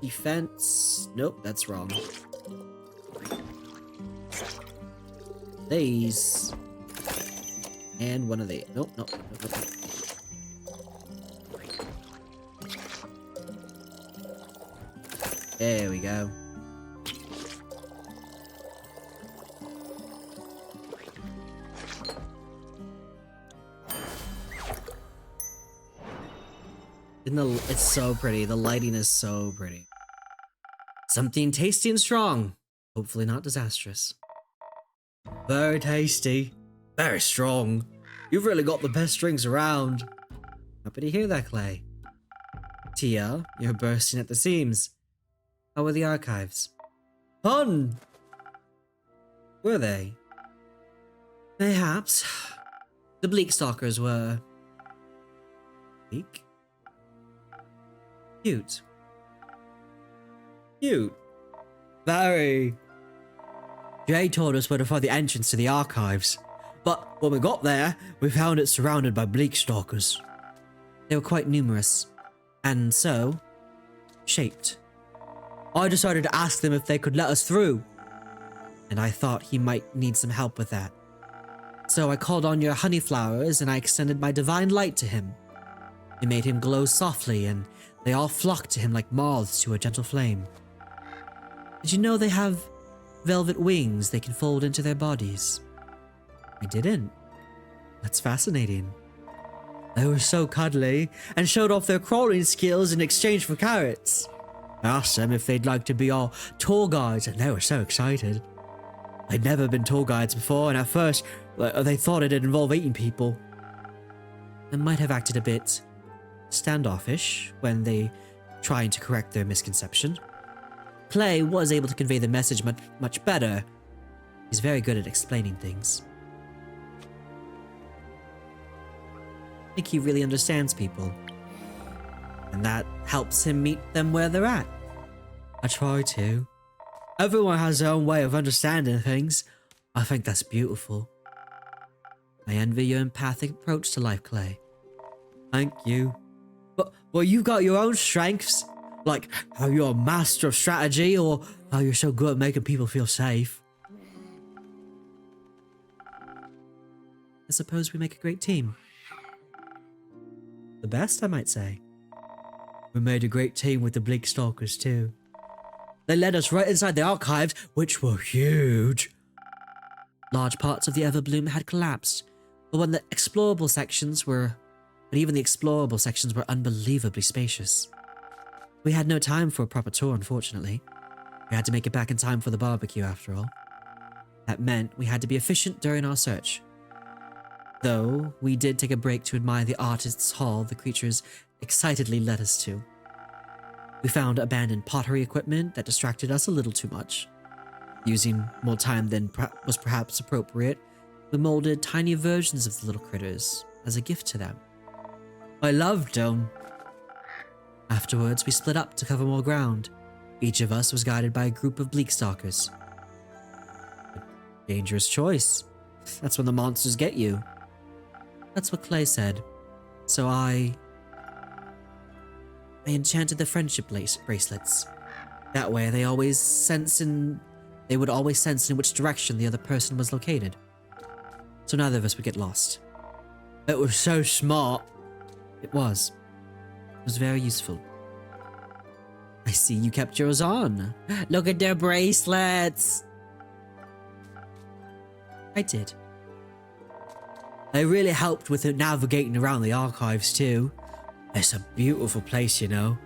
Defense. Nope, that's wrong. These. And 1 of these. Nope, nope, nope, nope. There we go. It's so pretty. The lighting is so pretty. Something tasty and strong. Hopefully not disastrous. Very tasty. Very strong. You've really got the best drinks around. Happy to hear that, Clay. Tia, you're bursting at the seams. How were the archives? Fun! Were they? Perhaps. The Bleak Stalkers were... Bleak? Cute. Cute. Very. Jay told us where to find the entrance to the archives. But when we got there, we found it surrounded by Bleak Stalkers. They were quite numerous. And so... shaped. I decided to ask them if they could let us through. And I thought he might need some help with that. So I called on your honey flowers and I extended my divine light to him. It made him glow softly and they all flocked to him like moths to a gentle flame. Did you know they have velvet wings they can fold into their bodies? I didn't. That's fascinating. They were so cuddly and showed off their crawling skills in exchange for carrots. I asked them if they'd like to be our tour guides and they were so excited. They'd never been tour guides before and at first they thought it'd involve eating people. I might have acted a bit standoffish when they trying to correct their misconception. Clay was able to convey the message much better. He's very good at explaining things. I think he really understands people. And that helps him meet them where they're at. I try to. Everyone has their own way of understanding things. I think that's beautiful. I envy your empathic approach to life, Clay. Thank you. But you got your own strengths, like how you're a master of strategy or how you're so good at making people feel safe. I suppose we make a great team. The best, I might say. We made a great team with the Bleak Stalkers too. They led us right inside the archives, which were huge. Large parts of the Everbloom had collapsed, but even the explorable sections were unbelievably spacious. We had no time for a proper tour, unfortunately. We had to make it back in time for the barbecue, after all. That meant we had to be efficient during our search. Though, we did take a break to admire the artist's hall the creatures excitedly led us to. We found abandoned pottery equipment that distracted us a little too much. Using more time than was perhaps appropriate, we molded tiny versions of the little critters as a gift to them. I loved them. Afterwards, we split up to cover more ground. Each of us was guided by a group of Bleak Stalkers. A dangerous choice. That's when the monsters get you. That's what Clay said. So I enchanted the friendship bracelets. That way they would always sense in which direction the other person was located. So neither of us would get lost. It was so smart. It was. It was very useful. I see you kept yours on. Look at their bracelets. I did. They really helped with navigating around the archives too. It's a beautiful place, you know.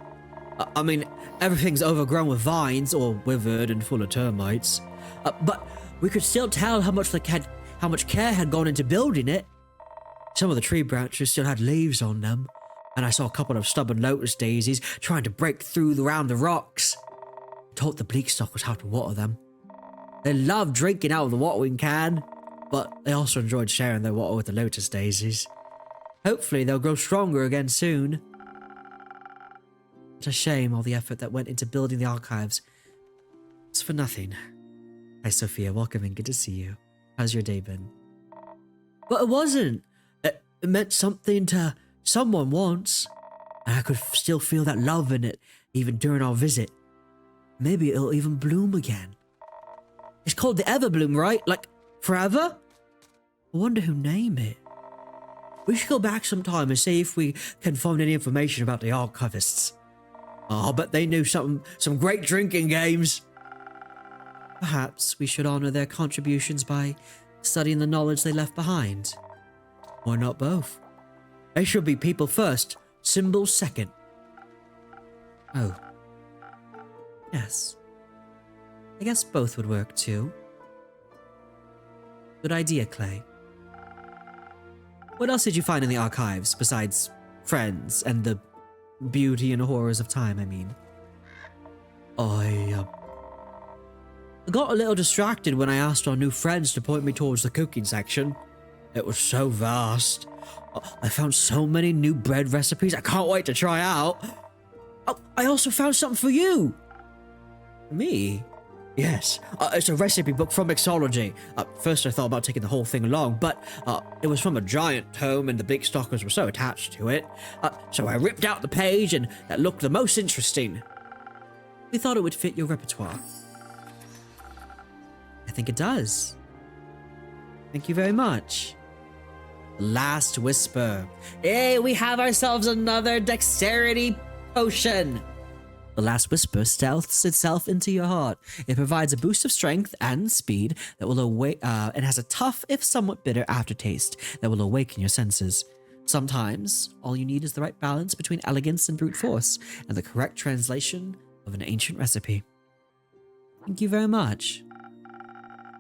I mean, everything's overgrown with vines or withered and full of termites. But we could still tell how much care had gone into building it. Some of the tree branches still had leaves on them, and I saw a couple of stubborn lotus daisies trying to break through around the rocks. I taught the Bleak Stalkers how to water them. They loved drinking out of the watering can, but they also enjoyed sharing their water with the lotus daisies. Hopefully they'll grow stronger again soon. It's a shame all the effort that went into building the archives It's for nothing. Hi, Sophia. Welcome and good to see you. How's your day been? But it wasn't. It meant something to someone once. And I could still feel that love in it, even during our visit. Maybe it'll even bloom again. It's called the Everbloom, right? Like, forever? I wonder who named it. We should go back sometime and see if we can find any information about the archivists. Oh, I bet they knew some great drinking games. Perhaps we should honor their contributions by studying the knowledge they left behind. Or not both. They should be people first, symbols second. Oh. Yes. I guess both would work too. Good idea, Clay. What else did you find in the archives besides friends and the beauty and horrors of time, I mean? I got a little distracted when I asked our new friends to point me towards the cooking section. It was so vast. I found so many new bread recipes I can't wait to try out. Oh, I also found something for you. Me? Yes, it's a recipe book from Mixology. First I thought about taking the whole thing along, but it was from a giant tome and the bleak stalkers were so attached to it. So I ripped out the page and that looked the most interesting. We thought it would fit your repertoire. I think it does. Thank you very much. Last Whisper. Hey, we have ourselves another dexterity potion. The Last Whisper stealths itself into your heart. It provides a boost of strength and speed that will and has a tough, if somewhat bitter, aftertaste that will awaken your senses. Sometimes, all you need is the right balance between elegance and brute force, and the correct translation of an ancient recipe. Thank you very much.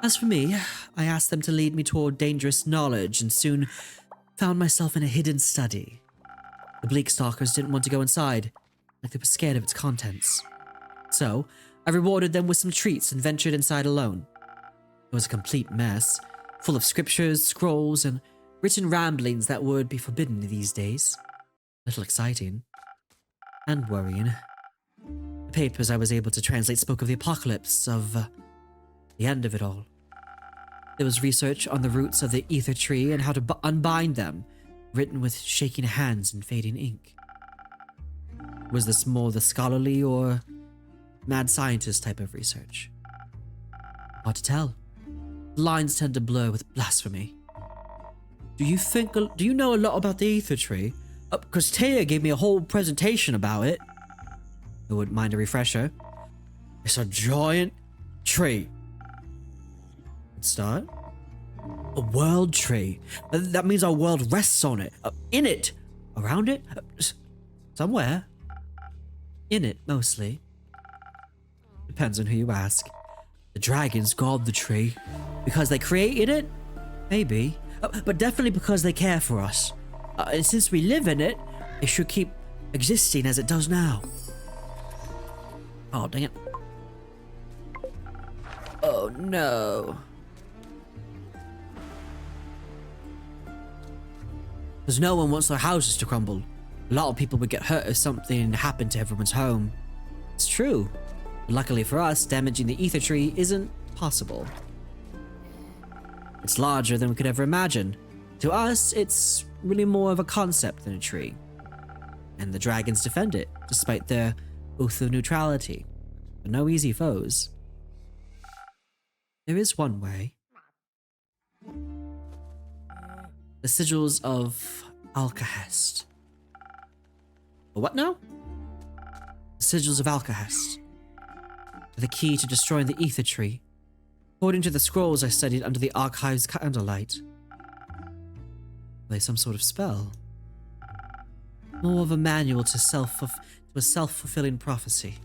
As for me, I asked them to lead me toward dangerous knowledge, and soon found myself in a hidden study. The bleak stalkers didn't want to go inside, like they were scared of its contents. So, I rewarded them with some treats and ventured inside alone. It was a complete mess, full of scriptures, scrolls, and written ramblings that would be forbidden these days. A little exciting. And worrying. The papers I was able to translate spoke of the apocalypse, of the end of it all. There was research on the roots of the ether tree and how to unbind them, written with shaking hands and fading ink. Was this more the scholarly or mad scientist type of research? Hard to tell. The lines tend to blur with blasphemy. Do you know a lot about the ether tree? Because Taya gave me a whole presentation about it. I wouldn't mind a refresher. It's a giant tree. Good start. A world tree. That means our world rests on it. In it. Around it. Somewhere. In it, mostly. Depends on who you ask. The dragons guard the tree. Because they created it? Maybe. But definitely because they care for us. And since we live in it, it should keep existing as it does now. Oh, dang it. Oh, no. Because no one wants their houses to crumble. A lot of people would get hurt if something happened to everyone's home. It's true. But luckily for us, damaging the ether tree isn't possible. It's larger than we could ever imagine. To us, it's really more of a concept than a tree. And the dragons defend it, despite their oath of neutrality. But no easy foes. There is one way. The sigils of Alcahest. What now? The sigils of Alcahest. The key to destroying the ether tree. According to the scrolls I studied under the archive's candlelight. Are they some sort of spell? More of a manual to a self-fulfilling prophecy.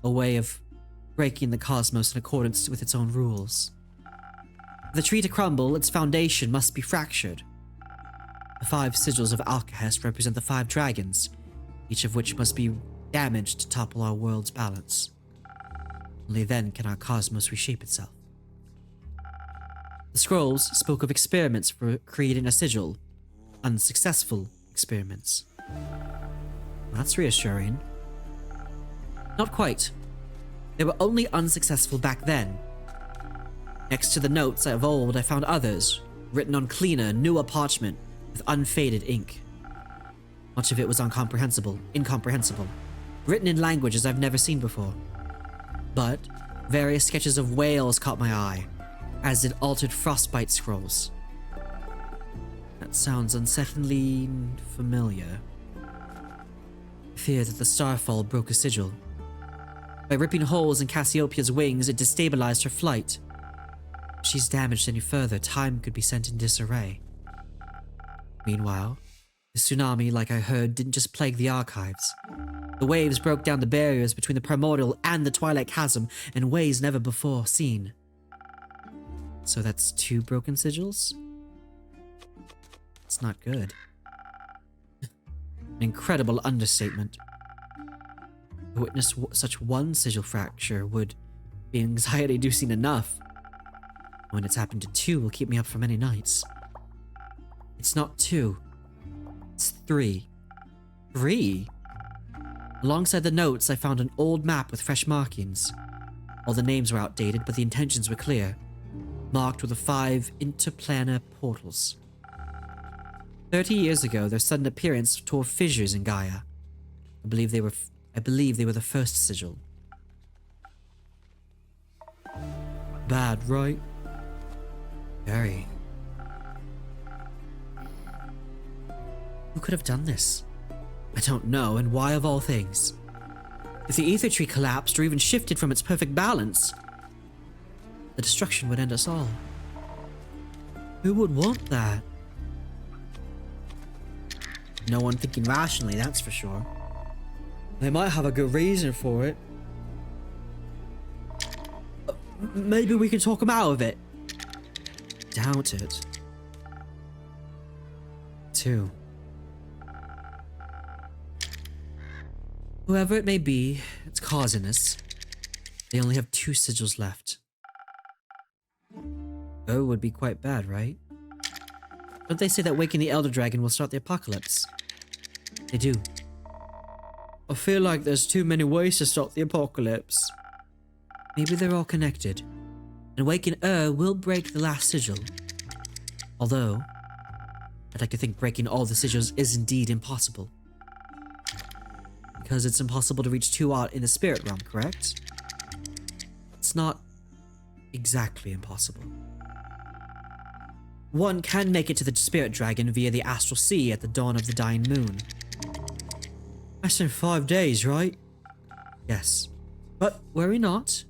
A way of breaking the cosmos in accordance with its own rules. For the tree to crumble, its foundation must be fractured. The 5 sigils of Alcahest represent the 5 dragons, each of which must be damaged to topple our world's balance. Only then can our cosmos reshape itself. The scrolls spoke of experiments for creating a sigil. Unsuccessful experiments. That's reassuring. Not quite. They were only unsuccessful back then. Next to the notes of old, I found others, written on cleaner, newer parchment with unfaded ink. Much of it was incomprehensible, written in languages I've never seen before. But various sketches of whales caught my eye, as did altered frostbite scrolls. That sounds unsettlingly familiar. I fear that the starfall broke a sigil. By ripping holes in Cassiopeia's wings, it destabilized her flight. If she's damaged any further, time could be sent in disarray. Meanwhile, the tsunami, like I heard, didn't just plague the archives. The waves broke down the barriers between the primordial and the Twilight Chasm in ways never before seen. So that's 2 broken sigils? It's not good. An incredible understatement. To witness such one sigil fracture would be anxiety-inducing enough. When it's happened to 2, will keep me up for many nights. It's not 2. It's 3. 3? Alongside the notes, I found an old map with fresh markings. All the names were outdated, but the intentions were clear, marked with the 5 interplanar portals. 30 years ago, their sudden appearance tore fissures in Gaia. I believe they were the first sigil. Bad, right? Very. Who could have done this? I don't know, and why of all things? If the ether tree collapsed or even shifted from its perfect balance, the destruction would end us all. Who would want that? No one thinking rationally, that's for sure. They might have a good reason for it. Maybe we can talk them out of it. Doubt it. 2. Whoever it may be, it's causing this. They only have 2 sigils left. Oh, would be quite bad, right? Don't they say that waking the Elder Dragon will start the apocalypse? They do. I feel like there's too many ways to stop the apocalypse. Maybe they're all connected. And waking will break the last sigil. Although, I'd like to think breaking all the sigils is indeed impossible. Because it's impossible to reach 2 in the spirit realm, correct? It's not exactly impossible. One can make it to the spirit dragon via the astral sea at the dawn of the dying moon. That's in 5 days, right? Yes. But worry not.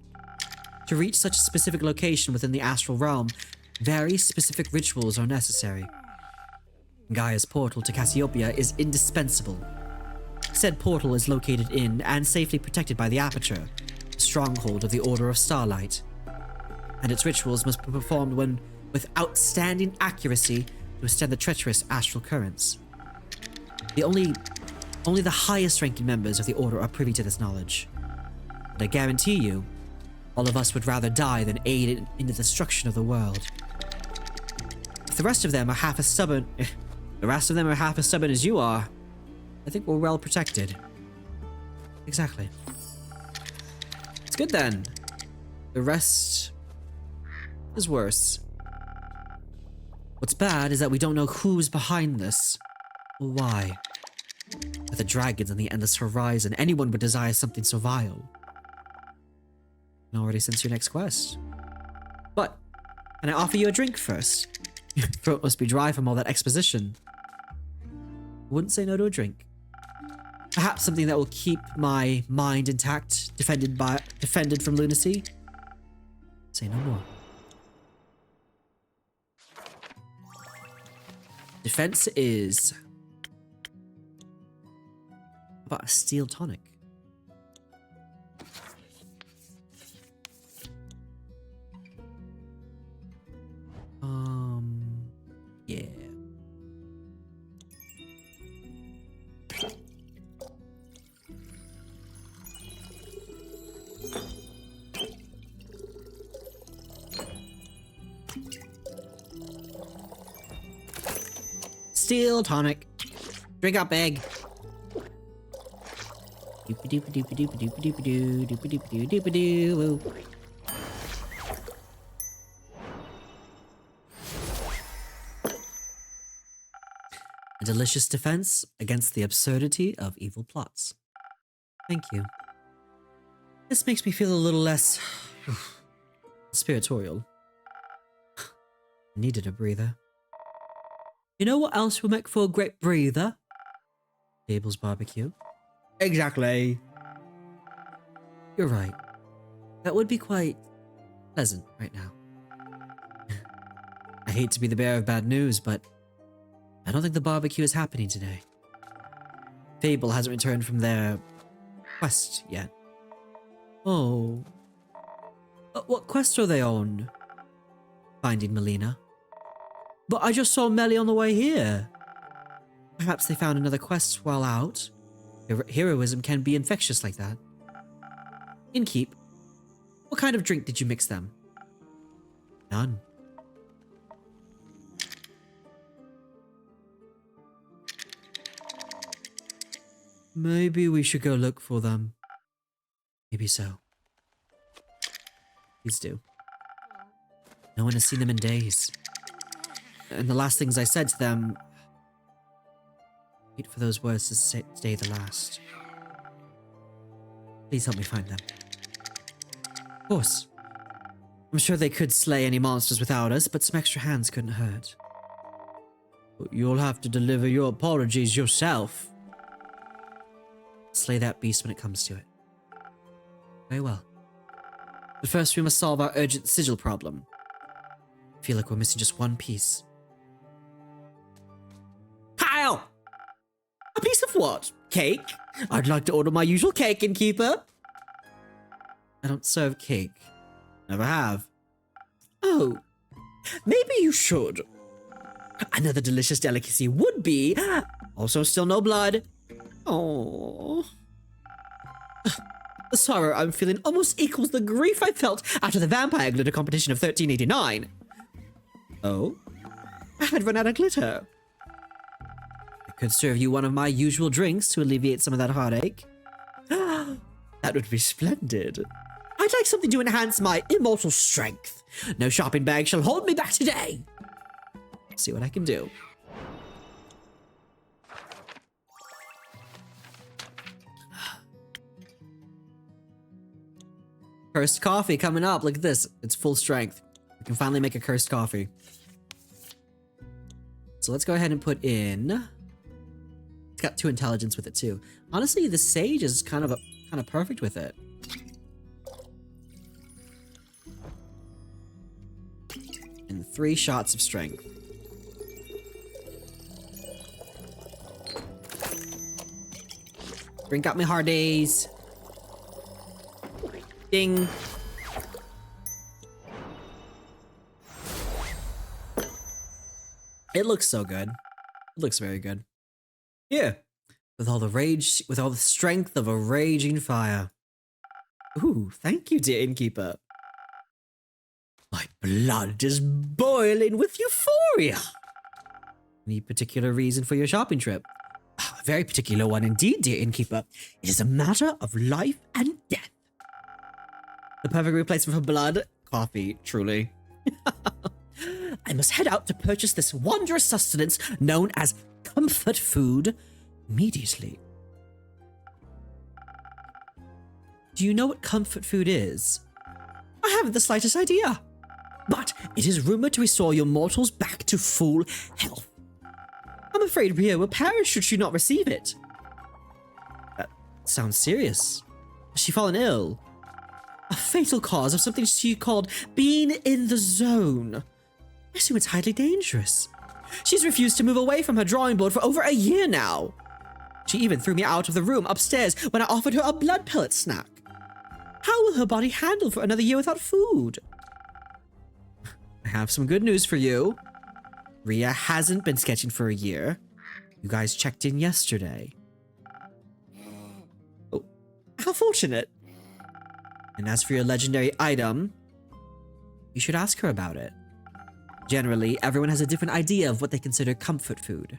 To reach such a specific location within the astral realm, very specific rituals are necessary. Gaia's portal to Cassiopeia is indispensable. Said portal is located in and safely protected by the Aperture, the stronghold of the Order of Starlight. And its rituals must be performed with outstanding accuracy to withstand the treacherous astral currents. Only the highest ranking members of the Order are privy to this knowledge. But I guarantee you, all of us would rather die than aid in the destruction of the world. If the rest of them are half as stubborn as you are, I think we're well protected. Exactly. It's good then. The rest is worse. What's bad is that we don't know who's behind this, or why. With the dragons and the endless horizon, anyone would desire something so vile. I can already sense your next quest. But, can I offer you a drink first? Your throat must be dry from all that exposition. Wouldn't say no to a drink. Perhaps something that will keep my mind intact, defended from lunacy? Say no more. Defense is... How about a steel tonic? Yeah. Steel tonic. Drink up, egg. Doop-a-doop-a-doop-a-doop-a-doop-a-doop-a-doop-a-doop-a-doop-a-doop-a-doop-a-doo. A delicious defense against the absurdity of evil plots. Thank you. This makes me feel a little less spiritorial. Needed a breather. You know what else will make for a great breather? Abel's barbecue. Exactly. You're right. That would be quite pleasant right now. I hate to be the bearer of bad news, but I don't think the barbecue is happening today. Fable hasn't returned from their quest yet. Oh. What quest are they on? Finding Melina. But I just saw Melly on the way here. Perhaps they found another quest while out. Heroism can be infectious like that. Innkeep, what kind of drink did you mix them? None. Maybe we should go look for them. Maybe so. Please do. No one has seen them in days. And the last things I said to them... Wait for those words to stay the last. Please help me find them. Of course. I'm sure they could slay any monsters without us, but some extra hands couldn't hurt. But you'll have to deliver your apologies yourself. Slay that beast when it comes to it. Very well. But first we must solve our urgent sigil problem. I feel like we're missing just one piece. Kyle! A piece of what? Cake? I'd like to order my usual cake, innkeeper. I don't serve cake. Never have. Oh, maybe you should. Another delicious delicacy would be... Also still no blood. Oh. The sorrow I'm feeling almost equals the grief I felt after the vampire glitter competition of 1389. Oh? I had run out of glitter. I could serve you one of my usual drinks to alleviate some of that heartache. That would be splendid. I'd like something to enhance my immortal strength. No shopping bag shall hold me back today. See what I can do. Cursed coffee coming up. Look at this. It's full strength. We can finally make a cursed coffee. So let's go ahead and put in... It's got 2 intelligence with it too. Honestly, the sage is kind of perfect with it. And 3 shots of strength. Drink out my hearties. Ding. It looks so good. It looks very good. Yeah. With all the rage, with all the strength of a raging fire. Ooh, thank you, dear innkeeper. My blood is boiling with euphoria. Any particular reason for your shopping trip? A very particular one indeed, dear innkeeper. It is a matter of life and death. The perfect replacement for blood? Coffee, truly. I must head out to purchase this wondrous sustenance known as comfort food immediately. Do you know what comfort food is? I haven't the slightest idea. But it is rumored to restore your mortals back to full health. I'm afraid Ria will perish should she not receive it. That sounds serious. Has she fallen ill? A fatal cause of something she called being in the zone. I assume it's highly dangerous. She's refused to move away from her drawing board for over a year now. She even threw me out of the room upstairs when I offered her a blood pellet snack. How will her body handle for another year without food? I have some good news for you. Ria hasn't been sketching for a year. You guys checked in yesterday. Oh, how fortunate. And as for your legendary item, you should ask her about it. Generally, everyone has a different idea of what they consider comfort food.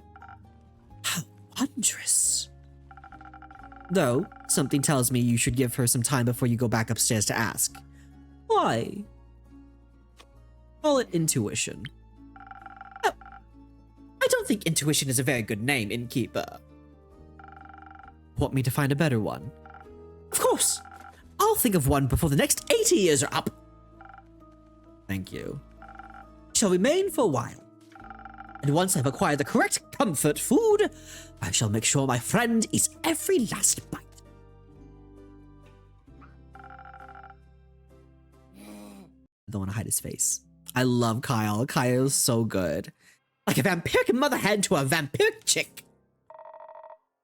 How wondrous. Though, something tells me you should give her some time before you go back upstairs to ask. Why? Call it intuition. Oh, I don't think intuition is a very good name, innkeeper. Want me to find a better one? Of course! I'll think of one before the next 80 years are up. Thank you. Shall remain for a while. And once I've acquired the correct comfort food, I shall make sure my friend eats every last bite. I don't want to hide his face. I love Kyle. Kyle's so good. Like a vampiric mother hen to a vampiric chick.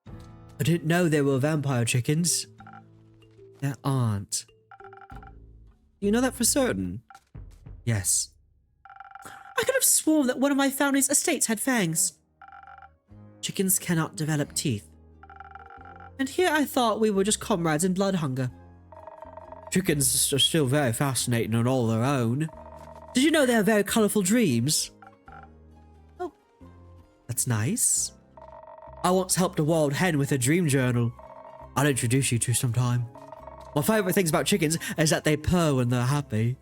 I didn't know there were vampire chickens. There aren't. You know that for certain? Yes. I could have sworn that one of my family's estates had fangs. Chickens cannot develop teeth. And here I thought we were just comrades in blood hunger. Chickens are still very fascinating on all their own. Did you know they have very colorful dreams? Oh, that's nice. I once helped a wild hen with a dream journal. I'll introduce you to sometime. My favorite things about chickens is that they purr when they're happy.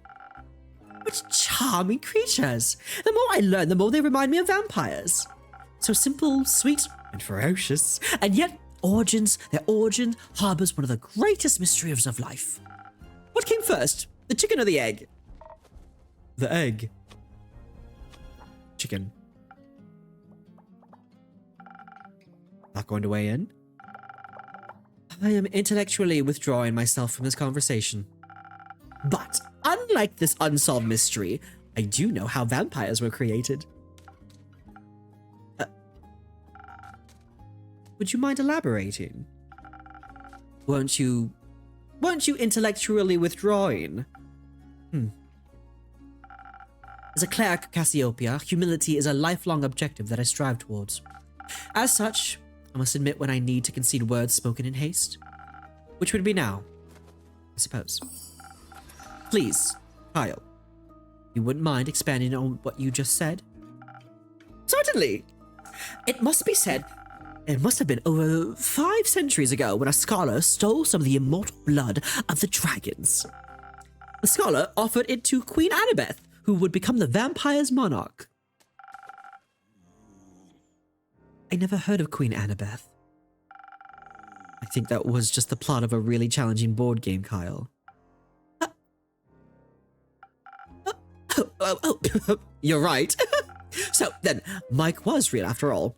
What charming creatures. The more I learn, the more they remind me of vampires. So simple, sweet, and ferocious. And yet, their origin harbors one of the greatest mysteries of life. What came first, the chicken or the egg? The egg. Chicken. Not going to weigh in? I am intellectually withdrawing myself from this conversation. But, unlike this unsolved mystery, I do know how vampires were created. Would you mind elaborating? Weren't you intellectually withdrawing? As a cleric of Cassiopeia, humility is a lifelong objective that I strive towards. As such, I must admit when I need to concede words spoken in haste. Which would be now, I suppose. Please, Kyle, you wouldn't mind expanding on what you just said? Certainly! It must be said, it must have been over 5 centuries ago when a scholar stole some of the immortal blood of the dragons. The scholar offered it to Queen Annabeth, who would become the vampire's monarch. I never heard of Queen Annabeth. I think that was just the plot of a really challenging board game, Kyle. You're right. So then, Mike was real after all.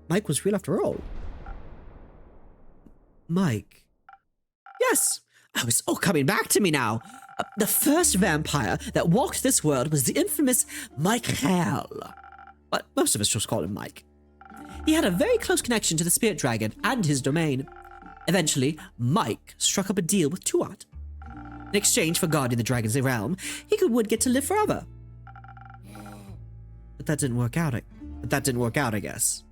Mike was real after all. Mike. Yes. Oh, it's all coming back to me now. The first vampire that walked this world was the infamous Michael. But most of us just call him Mike. He had a very close connection to the spirit dragon and his domain. Eventually, Mike struck up a deal with Tuat. In exchange for guarding the dragon's realm, he would get to live forever. But that didn't work out, I guess.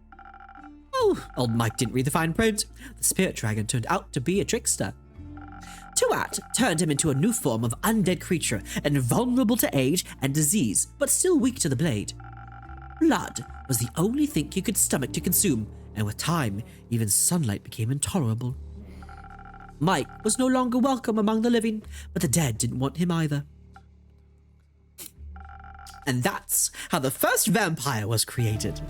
Oh, old Mike didn't read the fine print. The spirit dragon turned out to be a trickster. Tuat turned him into a new form of undead creature, invulnerable to age and disease, but still weak to the blade. Blood was the only thing he could stomach to consume, and with time, even sunlight became intolerable. Mike was no longer welcome among the living, but the dead didn't want him either. And that's how the first vampire was created.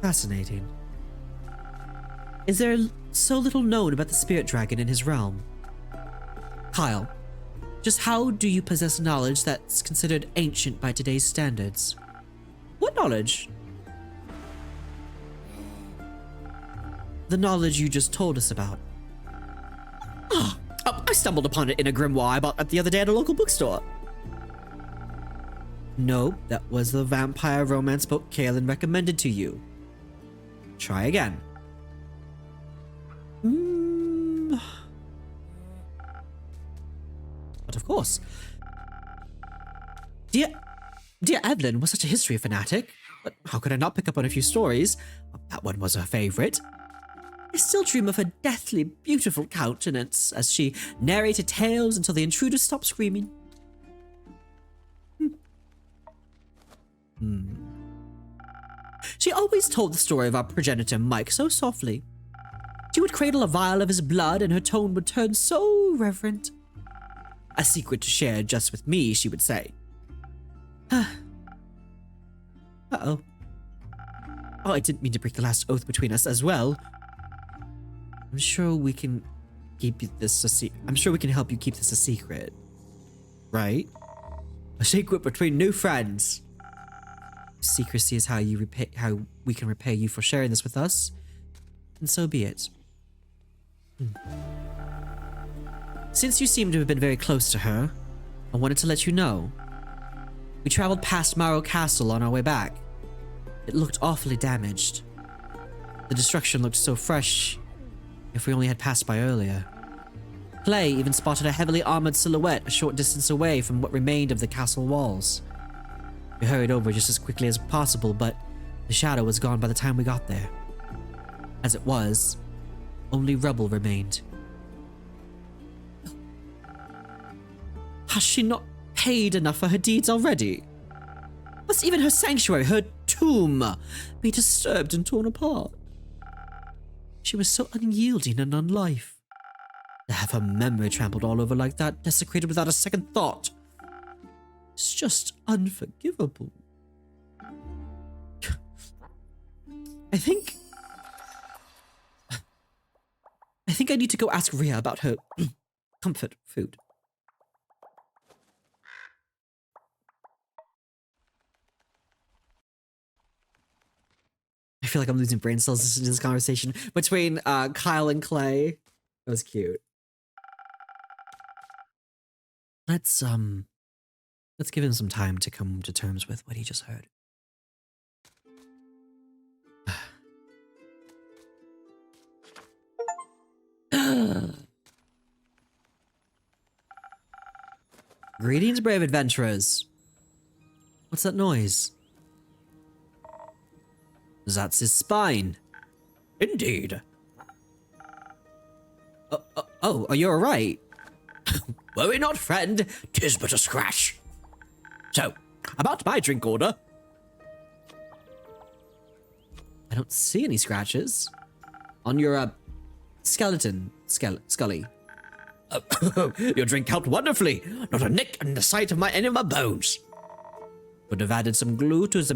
Fascinating. Is there so little known about the spirit dragon in his realm? Kyle, just how do you possess knowledge that's considered ancient by today's standards? What knowledge? The knowledge you just told us about. I stumbled upon it in a grimoire I bought the other day at a local bookstore. No, that was the vampire romance book Kaelin recommended to you. Try again. But of course. Dear Evelyn was such a history fanatic, but how could I not pick up on a few stories? That one was her favorite. I still dream of her deathly beautiful countenance as she narrated tales until the intruders stopped screaming. She always told the story of our progenitor Mike so softly. She would cradle a vial of his blood and her tone would turn so reverent. A secret to share just with me, she would say. Uh-oh. Oh, I didn't mean to break the last oath between us as well. I'm sure we can keep this a secret. I'm sure we can help you keep this a secret. Right? A secret between new friends. Secrecy is how we can repay you for sharing this with us. And so be it. Since you seem to have been very close to her, I wanted to let you know. We traveled past Morrow Castle on our way back. It looked awfully damaged. The destruction looked so fresh, if we only had passed by earlier. Clay even spotted a heavily armored silhouette a short distance away from what remained of the castle walls. We hurried over just as quickly as possible, but the shadow was gone by the time we got there. As it was, only rubble remained. Has she not paid enough for her deeds already? Must even her sanctuary, her tomb, be disturbed and torn apart? She was so unyielding and unlife. To have her memory trampled all over like that, desecrated without a second thought. It's just unforgivable. I think I need to go ask Rhea about her comfort food. I feel like I'm losing brain cells listening to this conversation between Kyle and Clay. That was cute. Let's give him some time to come to terms with what he just heard. Greetings, brave adventurers. What's that noise? That's his spine. Indeed. Oh, are you alright? Worry not, friend. 'Tis but a scratch. So, about my drink order. I don't see any scratches. On your, skeleton, Scully. Your drink helped wonderfully. Not a nick in the sight of any of my bones. Would have added some glue to the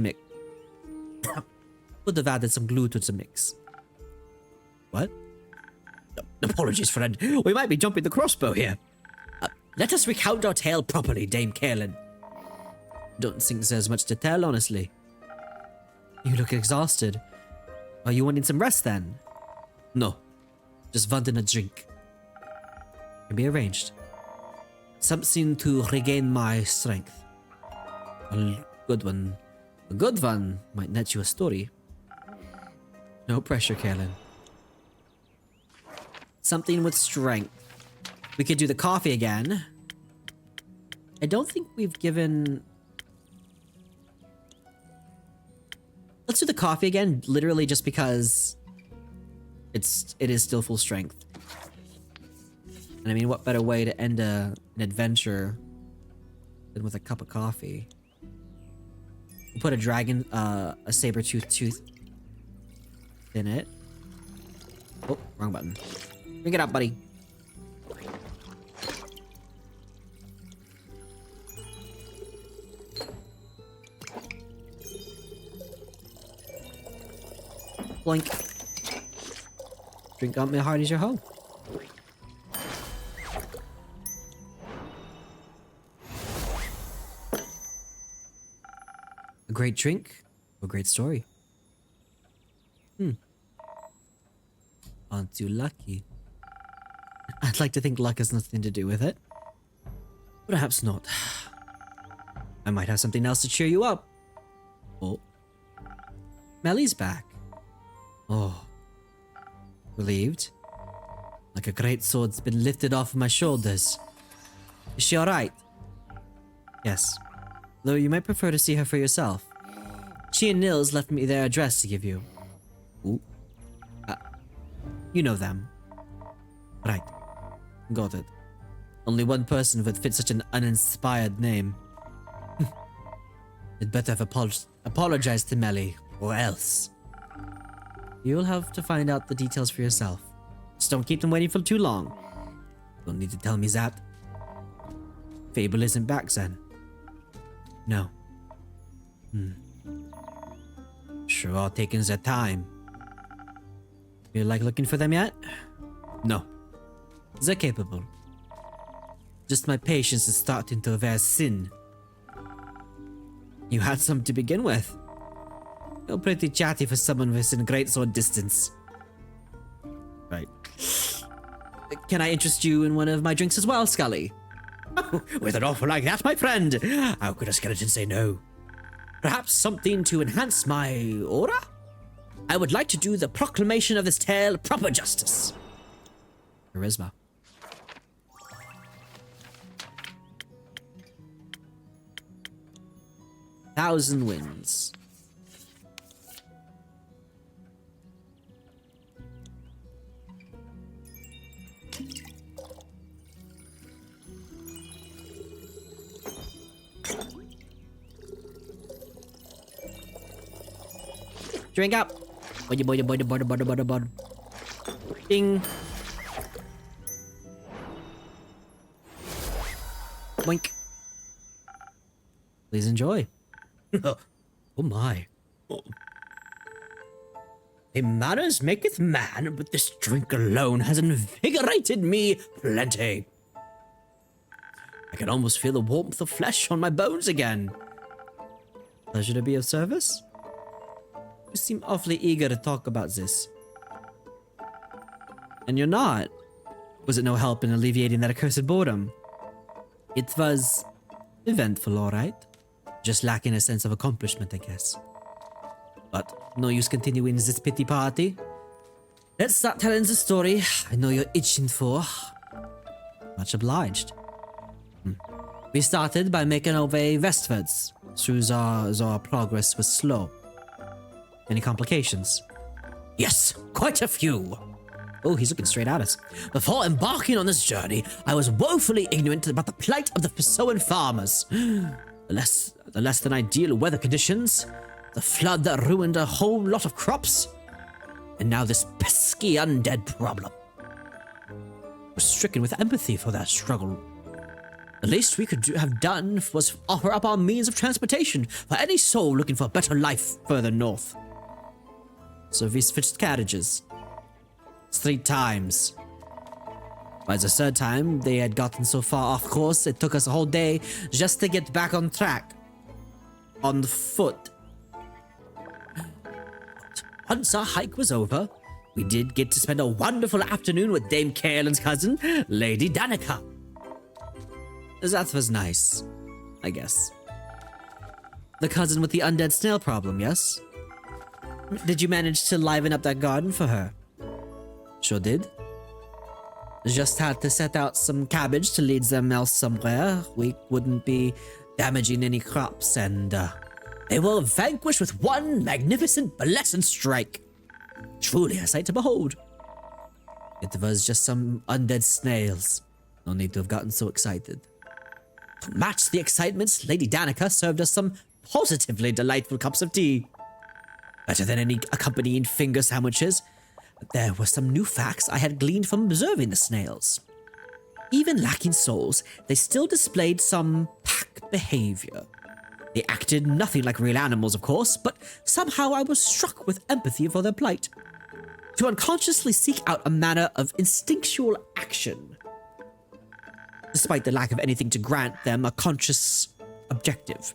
mix. What? Apologies, friend. We might be jumping the crossbow here. Let us recount our tale properly, Dame Kaelin. Don't think there's much to tell, honestly. You look exhausted. Are you wanting some rest, then? No. Just wanting a drink. Can be arranged. Something to regain my strength. A good one. A good one might net you a story. No pressure, Kaelin. Something with strength. We could do the coffee again. I don't think we've given... Let's do the coffee again, literally just because it is still full strength. And I mean, what better way to end an adventure than with a cup of coffee? We'll put a dragon, a saber-toothed tooth in it. Oh, wrong button. Bring it up, buddy. Blink. Drink up my heart as your hoe. A great drink, a great story. Aren't you lucky? I'd like to think luck has nothing to do with it. Perhaps not. I might have something else to cheer you up. Oh. Melly's back. Oh. Relieved? Like a great sword's been lifted off my shoulders. Is she alright? Yes. Though you might prefer to see her for yourself. She and Nils left me their address to give you. Ooh. You know them. Right. Got it. Only one person would fit such an uninspired name. You'd better have apologized to Melly Or else. You'll have to find out the details for yourself. Just don't keep them waiting for too long. Don't need to tell me that. Fable isn't back, then. No. Sure, all taking their time. You like looking for them yet? No. They're capable. Just my patience is starting to wear thin. You had some to begin with. You're pretty chatty for someone within great sword distance. Right. Can I interest you in one of my drinks as well, Scully? With an offer like that, my friend, how could a skeleton say no? Perhaps something to enhance my aura? I would like to do the proclamation of this tale proper justice. Charisma. Thousand Winds. Drink up. Boy. Ding. Boink. Please enjoy. Oh my. A manners maketh man, but this drink alone has invigorated me plenty. I can almost feel the warmth of flesh on my bones again. Pleasure to be of service? You seem awfully eager to talk about this. And you're not. Was it no help in alleviating that accursed boredom? It was eventful, all right. Just lacking a sense of accomplishment, I guess. But no use continuing this pity party. Let's start telling the story I know you're itching for. Much obliged. We started by making our way westwards. Through our progress was slow. Any complications? Yes, quite a few. Oh, he's looking straight at us. Before embarking on this journey, I was woefully ignorant about the plight of the Pessoan farmers. The less than ideal weather conditions, the flood that ruined a whole lot of crops, and now this pesky undead problem. I was stricken with empathy for their struggle. The least we could have done was offer up our means of transportation for any soul looking for a better life further north. So we switched carriages. 3 times. By the 3rd time, they had gotten so far off course, it took us a whole day just to get back on track. On foot. Once our hike was over, we did get to spend a wonderful afternoon with Dame Kaelin's cousin, Lady Danica. That was nice, I guess. The cousin with the undead snail problem, yes? Did you manage to liven up that garden for her? Sure did. Just had to set out some cabbage to lead them else somewhere. We wouldn't be damaging any crops, and they were vanquished with one magnificent blessed strike. Truly a sight to behold. It was just some undead snails. No need to have gotten so excited. To match the excitement, Lady Danica served us some positively delightful cups of tea. Better than any accompanying finger sandwiches. There were some new facts I had gleaned from observing the snails. Even lacking souls, they still displayed some pack behavior. They acted nothing like real animals, of course, but somehow I was struck with empathy for their plight. To unconsciously seek out a manner of instinctual action, despite the lack of anything to grant them a conscious objective.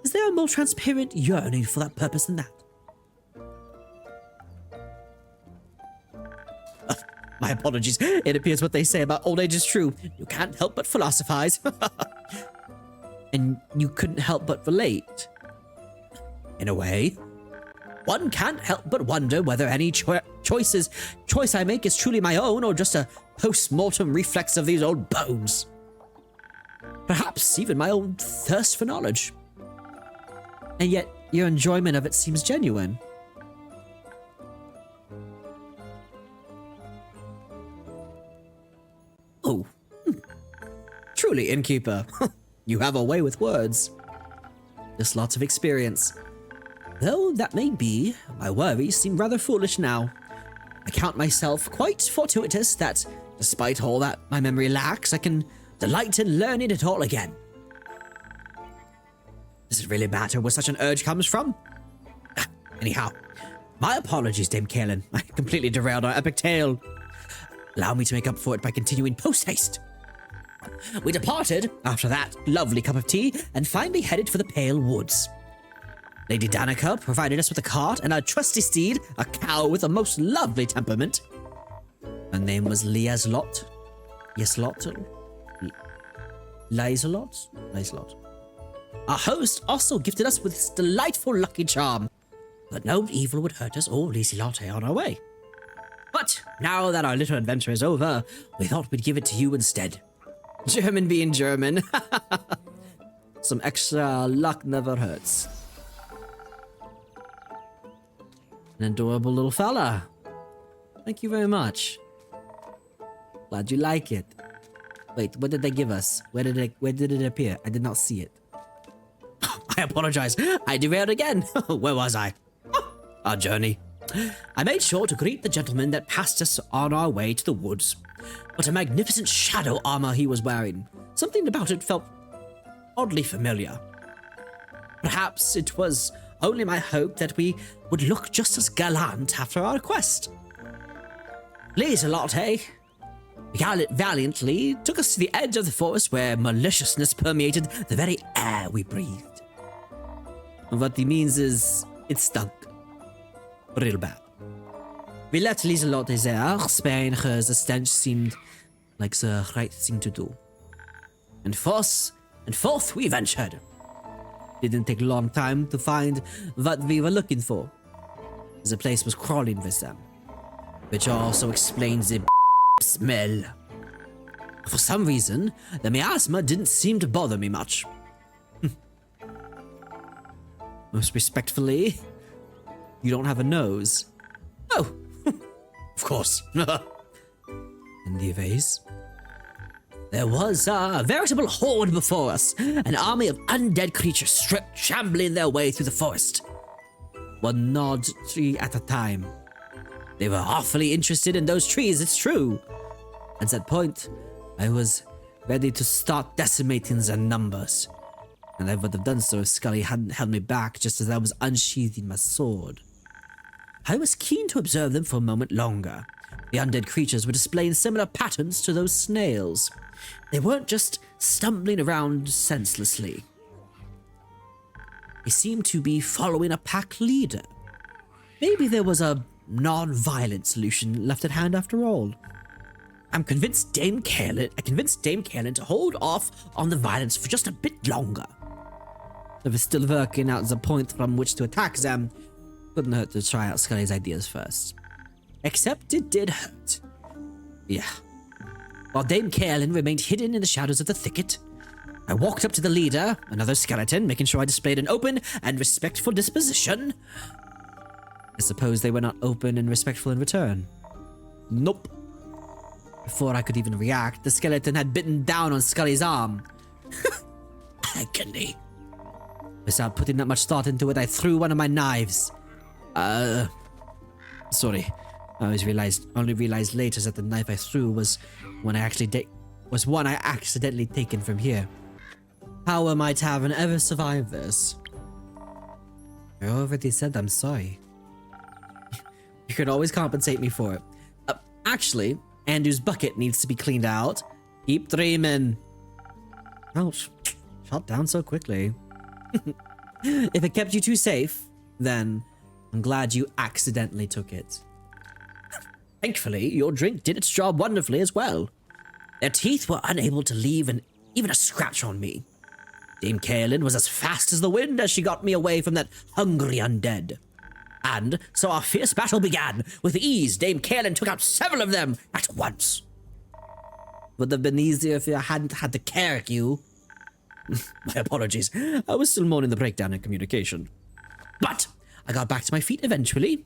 Is there a more transparent yearning for that purpose than that? My apologies. It appears what they say about old age is true. You can't help but philosophize. And you couldn't help but relate. In a way. One can't help but wonder whether any choice I make is truly my own or just a post-mortem reflex of these old bones. Perhaps even my own thirst for knowledge. And yet, your enjoyment of it seems genuine. Oh. Truly, innkeeper. You have a way with words. Just lots of experience. Though that may be, my worries seem rather foolish now. I count myself quite fortuitous that, despite all that my memory lacks, I can delight in learning it all again. Does it really matter where such an urge comes from? Anyhow, my apologies, Dame Kaelin. I completely derailed our epic tale. Allow me to make up for it by continuing post-haste. We departed after that lovely cup of tea and finally headed for the Pale Woods. Lady Danica provided us with a cart and our trusty steed, a cow with a most lovely temperament. Her name was Lieslot. Lieslot. Our host also gifted us with this delightful lucky charm, that no evil would hurt us or Lieselotte on our way. But now that our little adventure is over, we thought we'd give it to you instead. German being German. Some extra luck never hurts. An adorable little fella. Thank you very much. Glad you like it. Wait, what did they give us? Where did it appear? I did not see it. I apologize. I derailed again. Where was I? Our journey. I made sure to greet the gentleman that passed us on our way to the woods. What a magnificent shadow armor he was wearing. Something about it felt oddly familiar. Perhaps it was only my hope that we would look just as gallant after our quest. Lieselotte valiantly took us to the edge of the forest where maliciousness permeated the very air we breathed. What he means is, it stunk. Real bad. We left Lieselotte there, sparing her as the stench seemed like the right thing to do. And forth we ventured. Didn't take a long time to find what we were looking for. The place was crawling with them, which also explains the smell. For some reason, the miasma didn't seem to bother me much. Most respectfully, you don't have a nose. Oh, of course. In the vase, there was a veritable horde before us, an army of undead creatures shambling their way through the forest. One odd tree at a time. They were awfully interested in those trees, it's true. At that point, I was ready to start decimating their numbers. And I would have done so if Scully hadn't held me back just as I was unsheathing my sword. I was keen to observe them for a moment longer. The undead creatures were displaying similar patterns to those snails. They weren't just stumbling around senselessly. They seemed to be following a pack leader. Maybe there was a non-violent solution left at hand after all. I convinced Dame Kaelin to hold off on the violence for just a bit longer. I was still working out the point from which to attack them. Couldn't hurt to try out Scully's ideas first. Except it did hurt. Yeah. While Dame Kaelin remained hidden in the shadows of the thicket, I walked up to the leader, another skeleton, making sure I displayed an open and respectful disposition. I suppose they were not open and respectful in return. Nope. Before I could even react, the skeleton had bitten down on Scully's arm. Agony. Without putting that much thought into it, I threw one of my knives. Sorry. I only realized later that the knife I threw was one I accidentally taken from here. How will my tavern ever survive this? I already said I'm sorry. You could always compensate me for it. Actually, Andrew's bucket needs to be cleaned out. Keep dreaming. Ouch. Shot down so quickly. If it kept you too safe, then I'm glad you accidentally took it. Thankfully, your drink did its job wonderfully as well. Their teeth were unable to leave even a scratch on me. Dame Kaelin was as fast as the wind as she got me away from that hungry undead. And so our fierce battle began. With ease, Dame Kaelin took out several of them at once. Would have been easier if I hadn't had to carry you. My apologies. I was still mourning the breakdown in communication. But I got back to my feet eventually.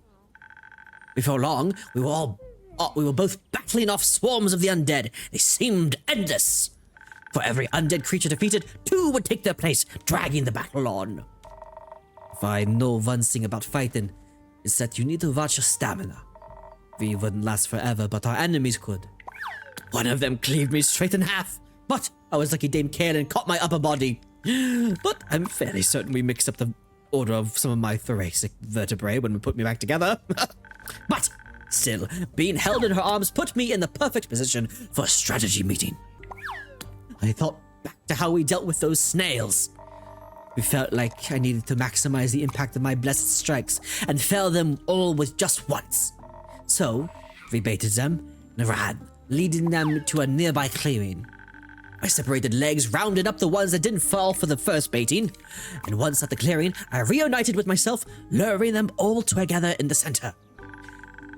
Before long, we were both battling off swarms of the undead. They seemed endless. For every undead creature defeated, two would take their place, dragging the battle on. If I know one thing about fighting, it's that you need to watch your stamina. We wouldn't last forever, but our enemies could. One of them cleaved me straight in half, but I was lucky Dame Kaelin caught my upper body. But I'm fairly certain we mixed up the order of some of my thoracic vertebrae when we put me back together. But still, being held in her arms put me in the perfect position for a strategy meeting. I thought back to how we dealt with those snails. We felt like I needed to maximize the impact of my blessed strikes and fell them all with just once. So, we baited them and ran, leading them to a nearby clearing. My separated legs rounded up the ones that didn't fall for the first baiting, and once at the clearing, I reunited with myself, luring them all together in the center.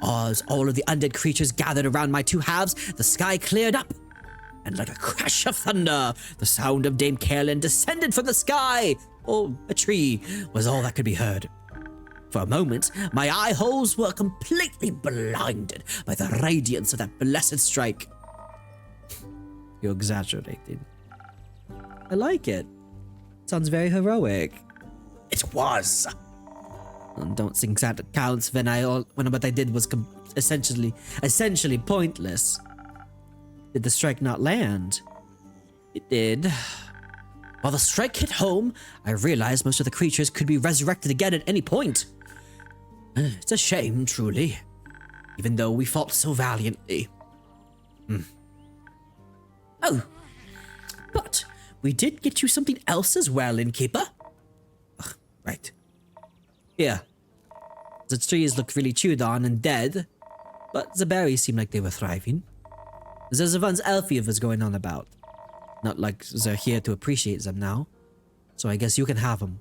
As all of the undead creatures gathered around my two halves, the sky cleared up, and like a crash of thunder, the sound of Dame Kaelin descended from the sky, or a tree, was all that could be heard. For a moment, my eye holes were completely blinded by the radiance of that blessed strike. You're exaggerating. I like it. Sounds very heroic. It was. And don't think that counts when what I did was essentially pointless. Did the strike not land? It did. While the strike hit home, I realized most of the creatures could be resurrected again at any point. It's a shame, truly. Even though we fought so valiantly. Oh, but we did get you something else as well, innkeeper. Right. Here. The trees look really chewed on and dead, but the berries seem like they were thriving. There's the ones Elfie was going on about. Not like they're here to appreciate them now, so I guess you can have them.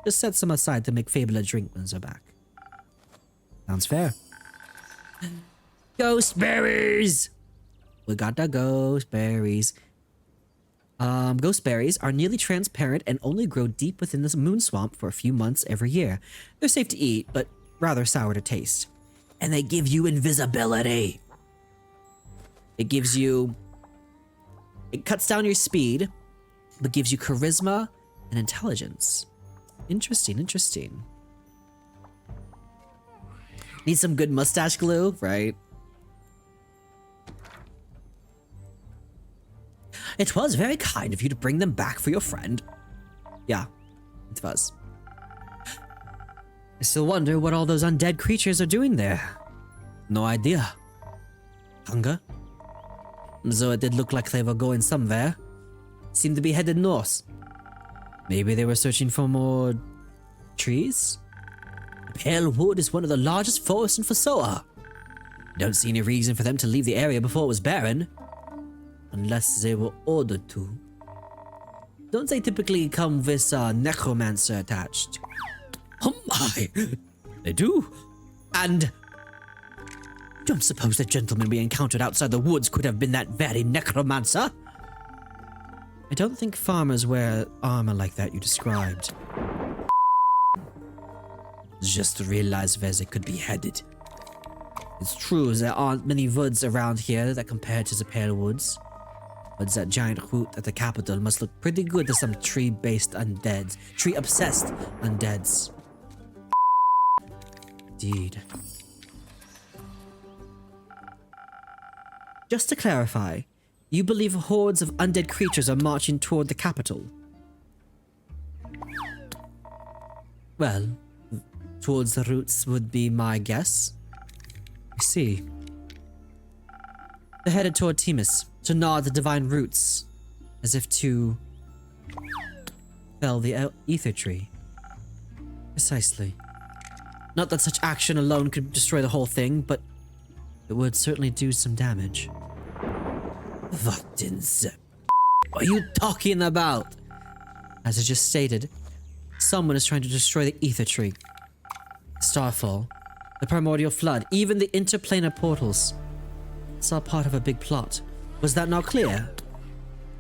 Just set some aside to make Fable a drink when they're back. Sounds fair. Ghost berries! We got the ghost berries. Ghost berries are nearly transparent and only grow deep within the moon swamp for a few months every year. They're safe to eat, but rather sour to taste. And they give you invisibility. It cuts down your speed, but gives you charisma and intelligence. Interesting. Need some good mustache glue, right? It was very kind of you to bring them back for your friend. Yeah, it was. I still wonder what all those undead creatures are doing there. No idea. Hunger? Though it did look like they were going somewhere. Seemed to be headed north. Maybe they were searching for more trees? Pale wood is one of the largest forests in Fasoa. Don't see any reason for them to leave the area before it was barren. Unless they were ordered to. Don't they typically come with a necromancer attached? Oh my! They do? And don't suppose the gentleman we encountered outside the woods could have been that very necromancer? I don't think farmers wear armor like that you described. Just to realize where they could be headed. It's true there aren't many woods around here that compare to the Pale Woods. But that giant root at the capital must look pretty good to some tree-based undeads. Tree-obsessed undeads. Indeed. Just to clarify, you believe hordes of undead creatures are marching toward the capital? Well, towards the roots would be my guess. I see. They're headed toward Timus, to gnaw the divine roots, as if to fell the ether tree. Precisely. Not that such action alone could destroy the whole thing, but it would certainly do some damage. What in the are you talking about? As I just stated, someone is trying to destroy the ether tree. Starfall, the primordial flood, even the interplanar portals. It's all part of a big plot. Was that not clear?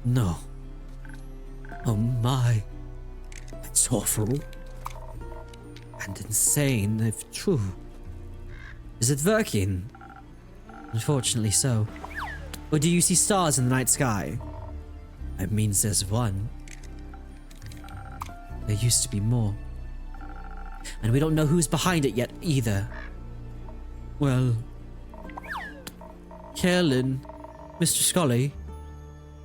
No. Oh my. That's awful. And insane, if true. Is it working? Unfortunately so. Or do you see stars in the night sky? That means there's one. There used to be more. And we don't know who's behind it yet either. Well, Kaelin, Mr. Scully,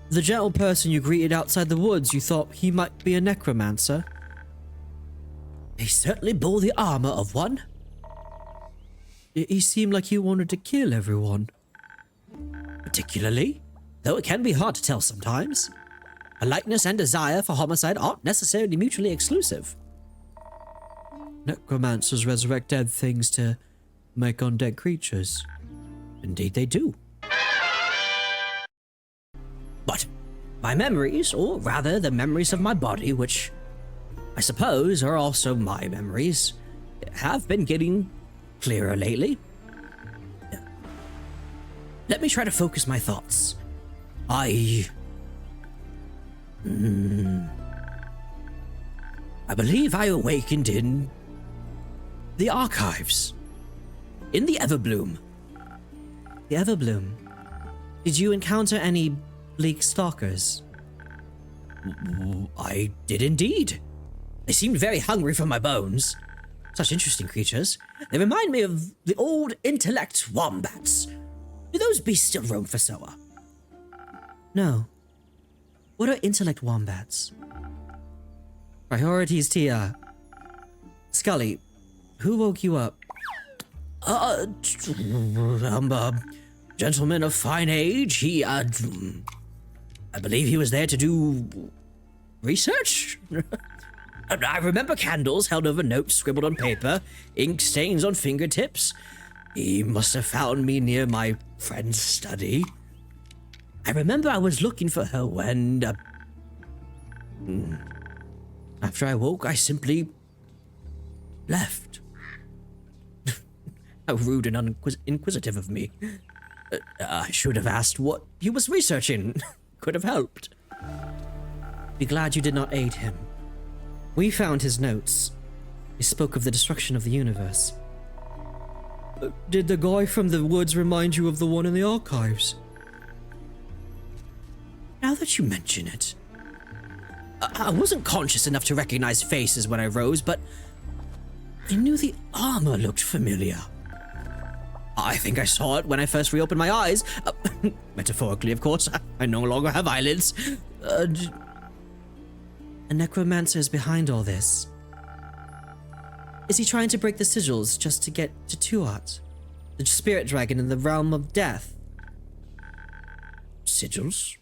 the gentle person you greeted outside the woods, you thought he might be a necromancer? He certainly bore the armor of one. He seemed like he wanted to kill everyone. Particularly, though it can be hard to tell sometimes. A likeness and desire for homicide aren't necessarily mutually exclusive. Necromancers resurrect dead things to make undead creatures. Indeed they do. But my memories, or rather the memories of my body, which I suppose are also my memories, have been getting clearer lately. Let me try to focus my thoughts. I believe I awakened in the archives. In the Everbloom. The Everbloom? Did you encounter any bleak stalkers? I did indeed. They seemed very hungry for my bones. Such interesting creatures. They remind me of the old intellect wombats. Do those beasts still roam for Soa? No. What are intellect wombats? Priorities, Tia. Scully, who woke you up? A gentleman of fine age. He, I believe he was there to do research? I remember candles held over notes scribbled on paper, ink stains on fingertips. He must have found me near my friend's study. I remember I was looking for her when... after I woke, I simply left. How rude and inquisitive of me. I should have asked what he was researching. Could have helped. Be glad you did not aid him. We found his notes. He spoke of the destruction of the universe. Did the guy from the woods remind you of the one in the archives? Now that you mention it, I wasn't conscious enough to recognize faces when I rose, but I knew the armor looked familiar. I think I saw it when I first reopened my eyes. Metaphorically, of course. I no longer have eyelids. A necromancer is behind all this. Is he trying to break the sigils just to get to Tuat, the spirit dragon in the realm of death? Sigils?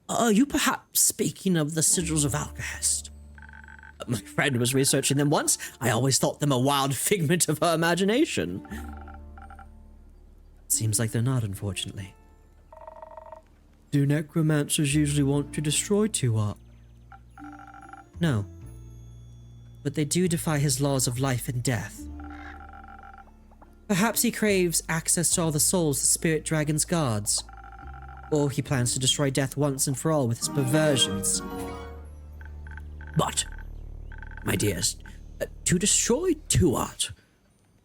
Are you perhaps speaking of the sigils of Alcahest? My friend was researching them once. I always thought them a wild figment of her imagination. Seems like they're not, unfortunately. Do necromancers usually want to destroy Tuat? No. But they do defy his laws of life and death. Perhaps he craves access to all the souls the spirit dragon's guards. Or he plans to destroy death once and for all with his perversions. But, my dears, to destroy Tuat,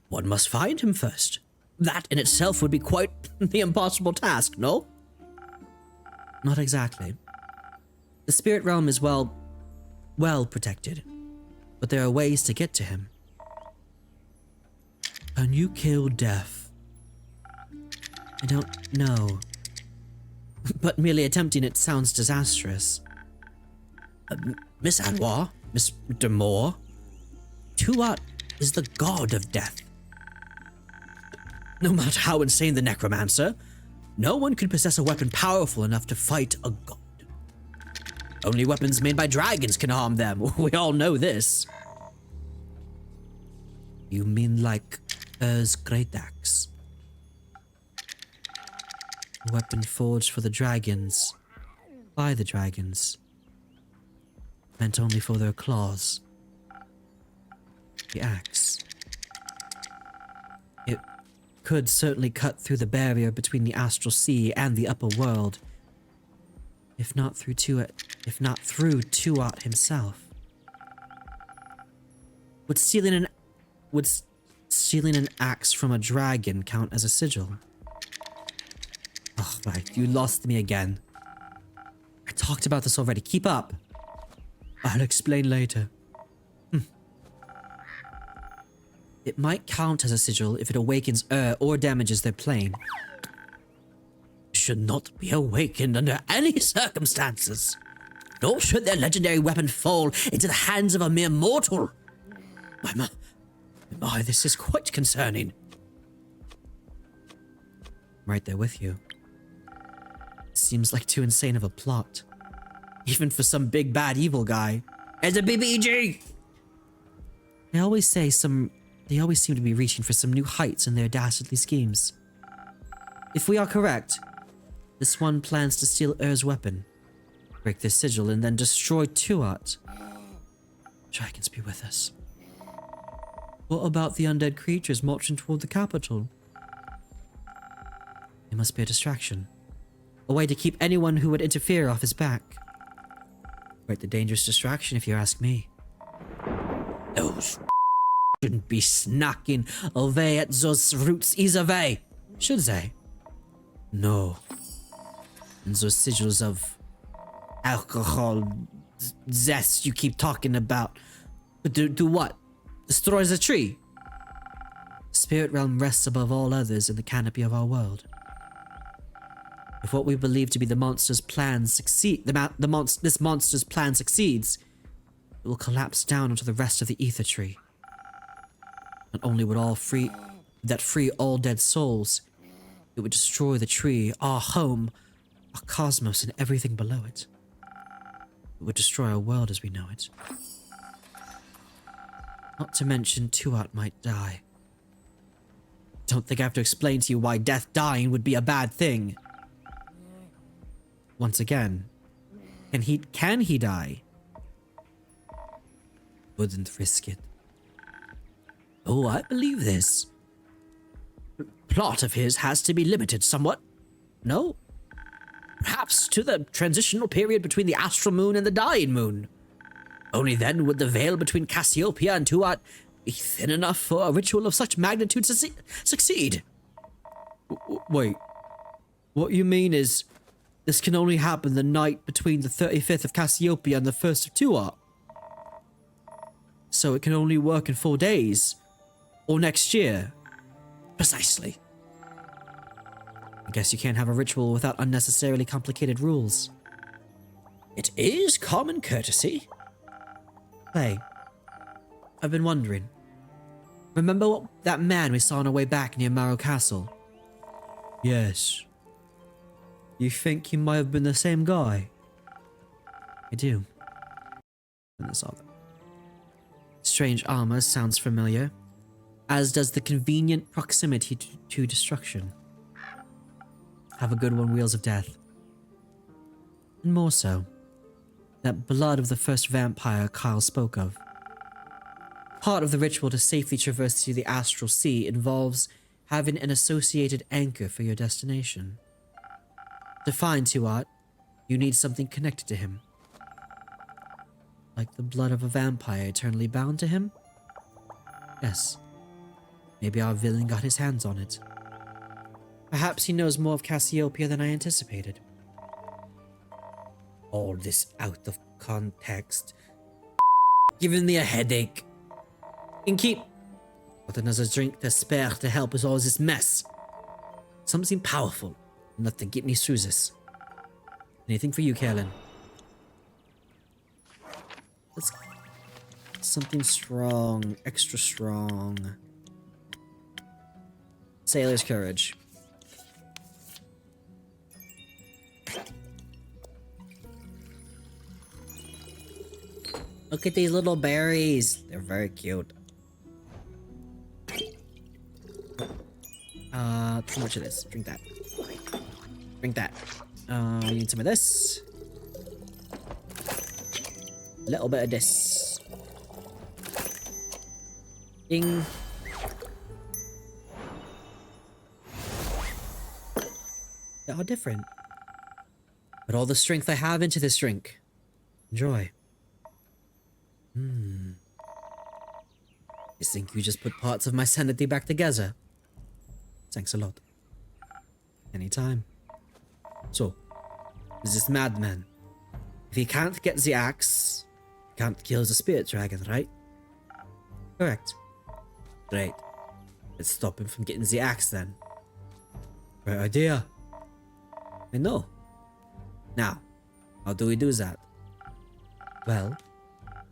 one must find him first. That in itself would be quite the impossible task, no? Not exactly. The spirit realm is well protected, but there are ways to get to him. Can you kill death? I don't know. But merely attempting it sounds disastrous. Miss Anwar, Miss Demore, Tuat is the god of death. No matter how insane the necromancer, no one could possess a weapon powerful enough to fight a god. Only weapons made by dragons can harm them. We all know this. You mean like Ur's great axe? A weapon forged for the dragons, by the dragons, meant only for their claws. The axe. It could certainly cut through the barrier between the astral sea and the upper world, if not through Tuat himself. Would stealing an axe from a dragon count as a sigil? Oh, right, you lost me again. I talked about this already. Keep up. I'll explain later. It might count as a sigil if it awakens or damages their plane. Should not be awakened under any circumstances. Nor should their legendary weapon fall into the hands of a mere mortal. My, this is quite concerning. I'm right there with you. Seems like too insane of a plot. Even for some big bad evil guy. As a BBG! They always seem to be reaching for some new heights in their dastardly schemes. If we are correct, this one plans to steal Ur's weapon, break their sigil, and then destroy Tuat. Dragons be with us. What about the undead creatures marching toward the capital? It must be a distraction. A way to keep anyone who would interfere off his back. Quite the dangerous distraction if you ask me. Those shouldn't be snacking away at those roots either way, should they? No. And those sigils of alcohol zest you keep talking about. Do what? Destroys a tree? The spirit realm rests above all others in the canopy of our world. If what we believe to be the monster's plan succeeds, this monster's plan succeeds, it will collapse down onto the rest of the ether tree. Not only would free all dead souls, it would destroy the tree, our home, our cosmos, and everything below it. It would destroy our world as we know it. Not to mention, Tuat might die. Don't think I have to explain to you why dying would be a bad thing. Once again, can he die? Wouldn't risk it. Oh, I believe this. Plot of his has to be limited somewhat. No? Perhaps to the transitional period between the astral moon and the dying moon. Only then would the veil between Cassiopeia and Tuat be thin enough for a ritual of such magnitude to succeed. Wait. What you mean is, this can only happen the night between the 35th of Cassiopeia and the 1st of Tuat. So it can only work in 4 days. Or next year. Precisely. I guess you can't have a ritual without unnecessarily complicated rules. It is common courtesy. Hey, I've been wondering. Remember that man we saw on our way back near Marrow Castle? Yes. You think he might have been the same guy? I do. Strange armor sounds familiar, as does the convenient proximity to destruction. Have a good one, Wheels of Death. And more so, that blood of the first vampire Kyle spoke of. Part of the ritual to safely traverse through the astral sea involves having an associated anchor for your destination. To find Tuat, you need something connected to him. Like the blood of a vampire eternally bound to him? Yes. Maybe our villain got his hands on it. Perhaps he knows more of Cassiopeia than I anticipated. All this out of context. Giving me a headache. And keep... Got another drink to spare to help with all this mess. Something powerful. Enough to get me through this. Anything for you, Kaelin? Let's... Something strong. Extra strong. Sailor's Courage. Look at these little berries. They're very cute. Too much of this. Drink that. Drink that. We need some of this. A little bit of this. Ding. They are different. Put all the strength I have into this drink. Enjoy. I think you just put parts of my sanity back together. Thanks a lot. Anytime. So, is this madman? If he can't get the axe, he can't kill the spirit dragon, right? Correct. Great. Let's stop him from getting the axe then. Great idea. I know. Now, how do we do that? Well,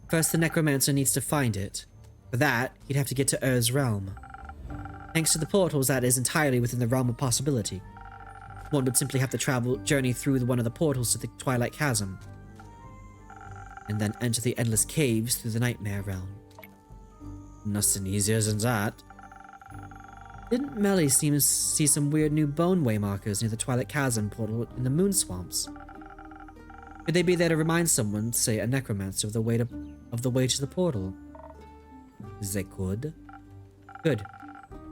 first the necromancer needs to find it. For that, he'd have to get to Ur's realm. Thanks to the portals, that is entirely within the realm of possibility. One would simply have to journey through one of the portals to the Twilight Chasm, and then enter the endless caves through the Nightmare Realm. Nothing easier than that. Didn't Melly seem to see some weird new bone way markers near the Twilight Chasm portal in the Moon Swamps? Could they be there to remind someone, say a necromancer, of the way to the portal? They could. Good.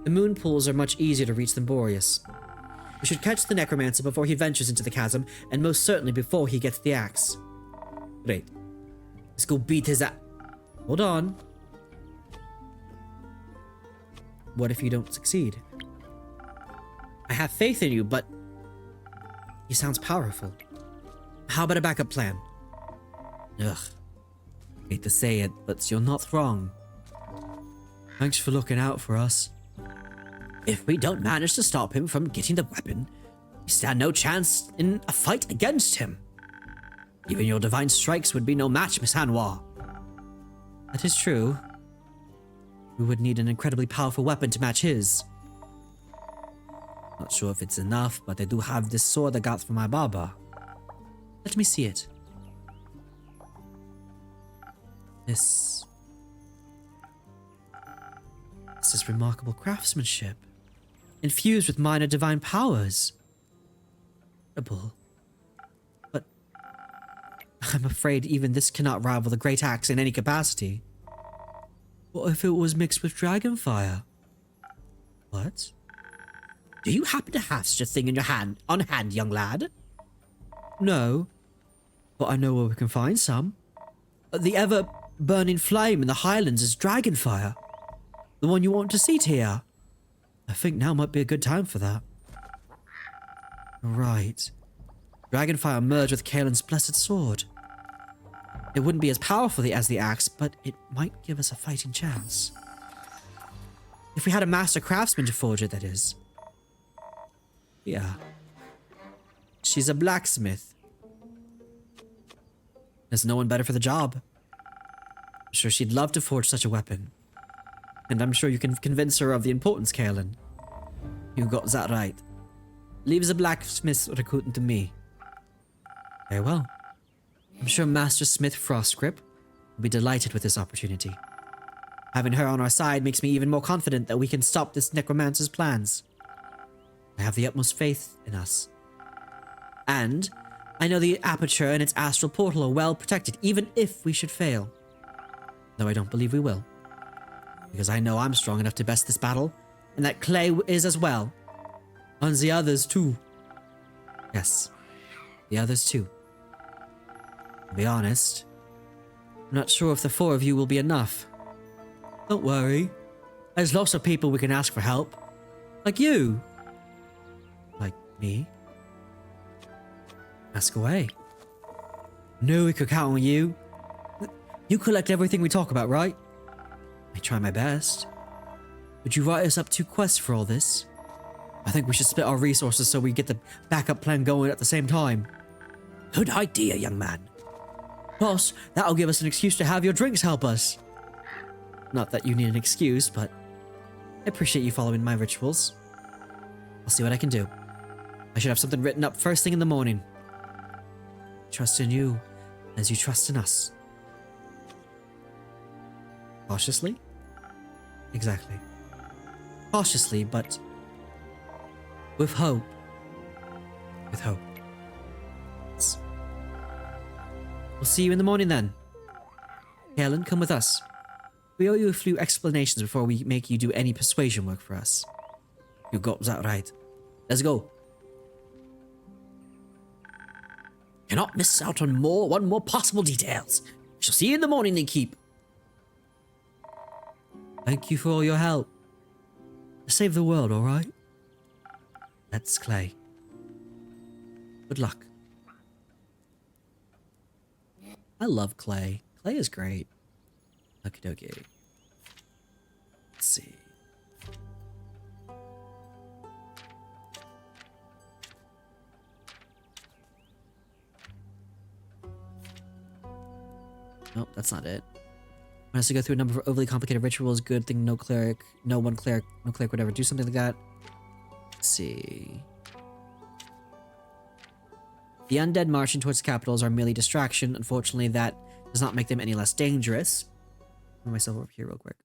The moon pools are much easier to reach than Boreas. We should catch the necromancer before he ventures into the chasm, and most certainly before he gets the axe. Great. Let's go beat his ass. Hold on. What if you don't succeed? I have faith in you, but he sounds powerful. How about a backup plan? Ugh. Hate to say it, but you're not wrong. Thanks for looking out for us. If we don't manage to stop him from getting the weapon, we stand no chance in a fight against him. Even your divine strikes would be no match, Miss Hanwha. That is true. We would need an incredibly powerful weapon to match his. Not sure if it's enough, but I do have this sword I got from my Baba. Let me see it. This is remarkable craftsmanship, infused with minor divine powers. Incredible. But I'm afraid even this cannot rival the Great Axe in any capacity. What if it was mixed with dragonfire? What? Do you happen to have such a thing in your hand, on hand, young lad? No, but I know where we can find some. The ever-burning flame in the Highlands is dragonfire. The one you want to seat here. I think now might be a good time for that. Right. Dragonfire merged with Kaelin's blessed sword. It wouldn't be as powerful as the axe, but it might give us a fighting chance. If we had a master craftsman to forge it, that is. Yeah. She's a blacksmith. There's no one better for the job. I'm sure she'd love to forge such a weapon. And I'm sure you can convince her of the importance, Kaelin. You got that right. Leave the blacksmith's recruiting to me. Very well. I'm sure Master Smith Frostgrip will be delighted with this opportunity. Having her on our side makes me even more confident that we can stop this necromancer's plans. I have the utmost faith in us. And I know the aperture and its astral portal are well protected, even if we should fail. Though I don't believe we will. Because I know I'm strong enough to best this battle, and that Clay is as well. And the others too. Yes, the others too. To be honest, I'm not sure if the four of you will be enough. Don't worry. There's lots of people we can ask for help. Like you. Like me. Ask away. Knew we could count on you. You collect everything we talk about, right? I try my best. Would you write us up 2 quests for all this? I think we should split our resources so we get the backup plan going at the same time. Good idea, young man. Plus, that'll give us an excuse to have your drinks help us. Not that you need an excuse, but I appreciate you following my rituals. I'll see what I can do. I should have something written up first thing in the morning. Trust in you as you trust in us. Cautiously? Exactly. Cautiously, but with hope. With hope. We'll see you in the morning then. Kaelin, come with us. We owe you a few explanations before we make you do any persuasion work for us. You got that right. Let's go. Cannot miss out on one more possible details. Shall see you in the morning, Keep. Thank you for all your help. Save the world, alright? That's Clay. Good luck. I love Clay. Clay is great. Okie dokie. Let's see. Nope, that's not it. When has to go through a number of overly complicated rituals. Good thing no cleric would ever do something like that. Let's see. The undead marching towards the capitals are merely distraction. Unfortunately, that does not make them any less dangerous. Move myself over here real quick.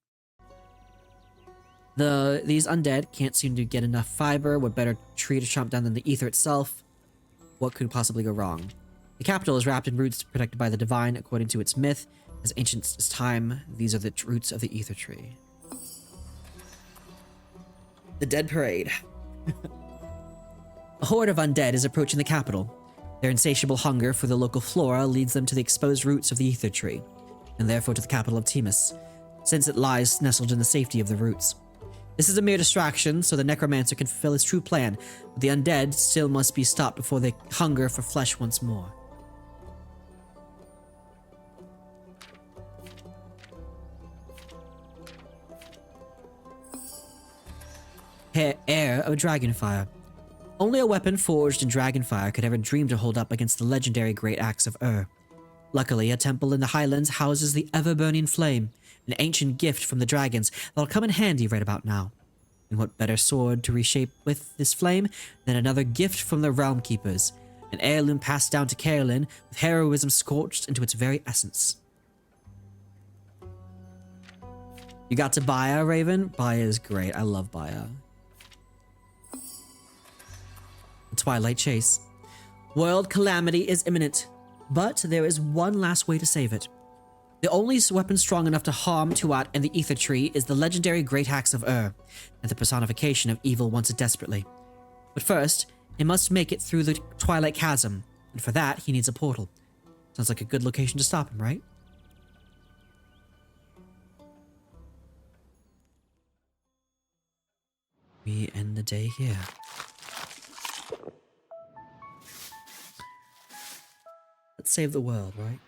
These undead can't seem to get enough fiber. What better tree to chomp down than the ether itself? What could possibly go wrong? The capital is wrapped in roots protected by the divine, according to its myth. As ancient as time, these are the roots of the ether tree. The Dead Parade. A horde of undead is approaching the capital. Their insatiable hunger for the local flora leads them to the exposed roots of the ether tree, and therefore to the capital of Timus, since it lies nestled in the safety of the roots. This is a mere distraction, so the necromancer can fulfill his true plan, but the undead still must be stopped before they hunger for flesh once more. Heir of Dragonfire. Only a weapon forged in Dragonfire could ever dream to hold up against the legendary Great Axe of Luckily, a temple in the Highlands houses the ever-burning flame, an ancient gift from the dragons that'll come in handy right about now. And what better sword to reshape with this flame than another gift from the Realm Keepers, an heirloom passed down to Carolyn with heroism scorched into its very essence. You got to Baya, Raven? Baya is great. I love Baya. The Twilight Chase. World calamity is imminent, but there is one last way to save it. The only weapon strong enough to harm Tuat and the Ether Tree is the legendary Great Axe of and the personification of evil wants it desperately. But first, it must make it through the Twilight Chasm, and for that, he needs a portal. Sounds like a good location to stop him, right? We end the day here. Let's save the world, right?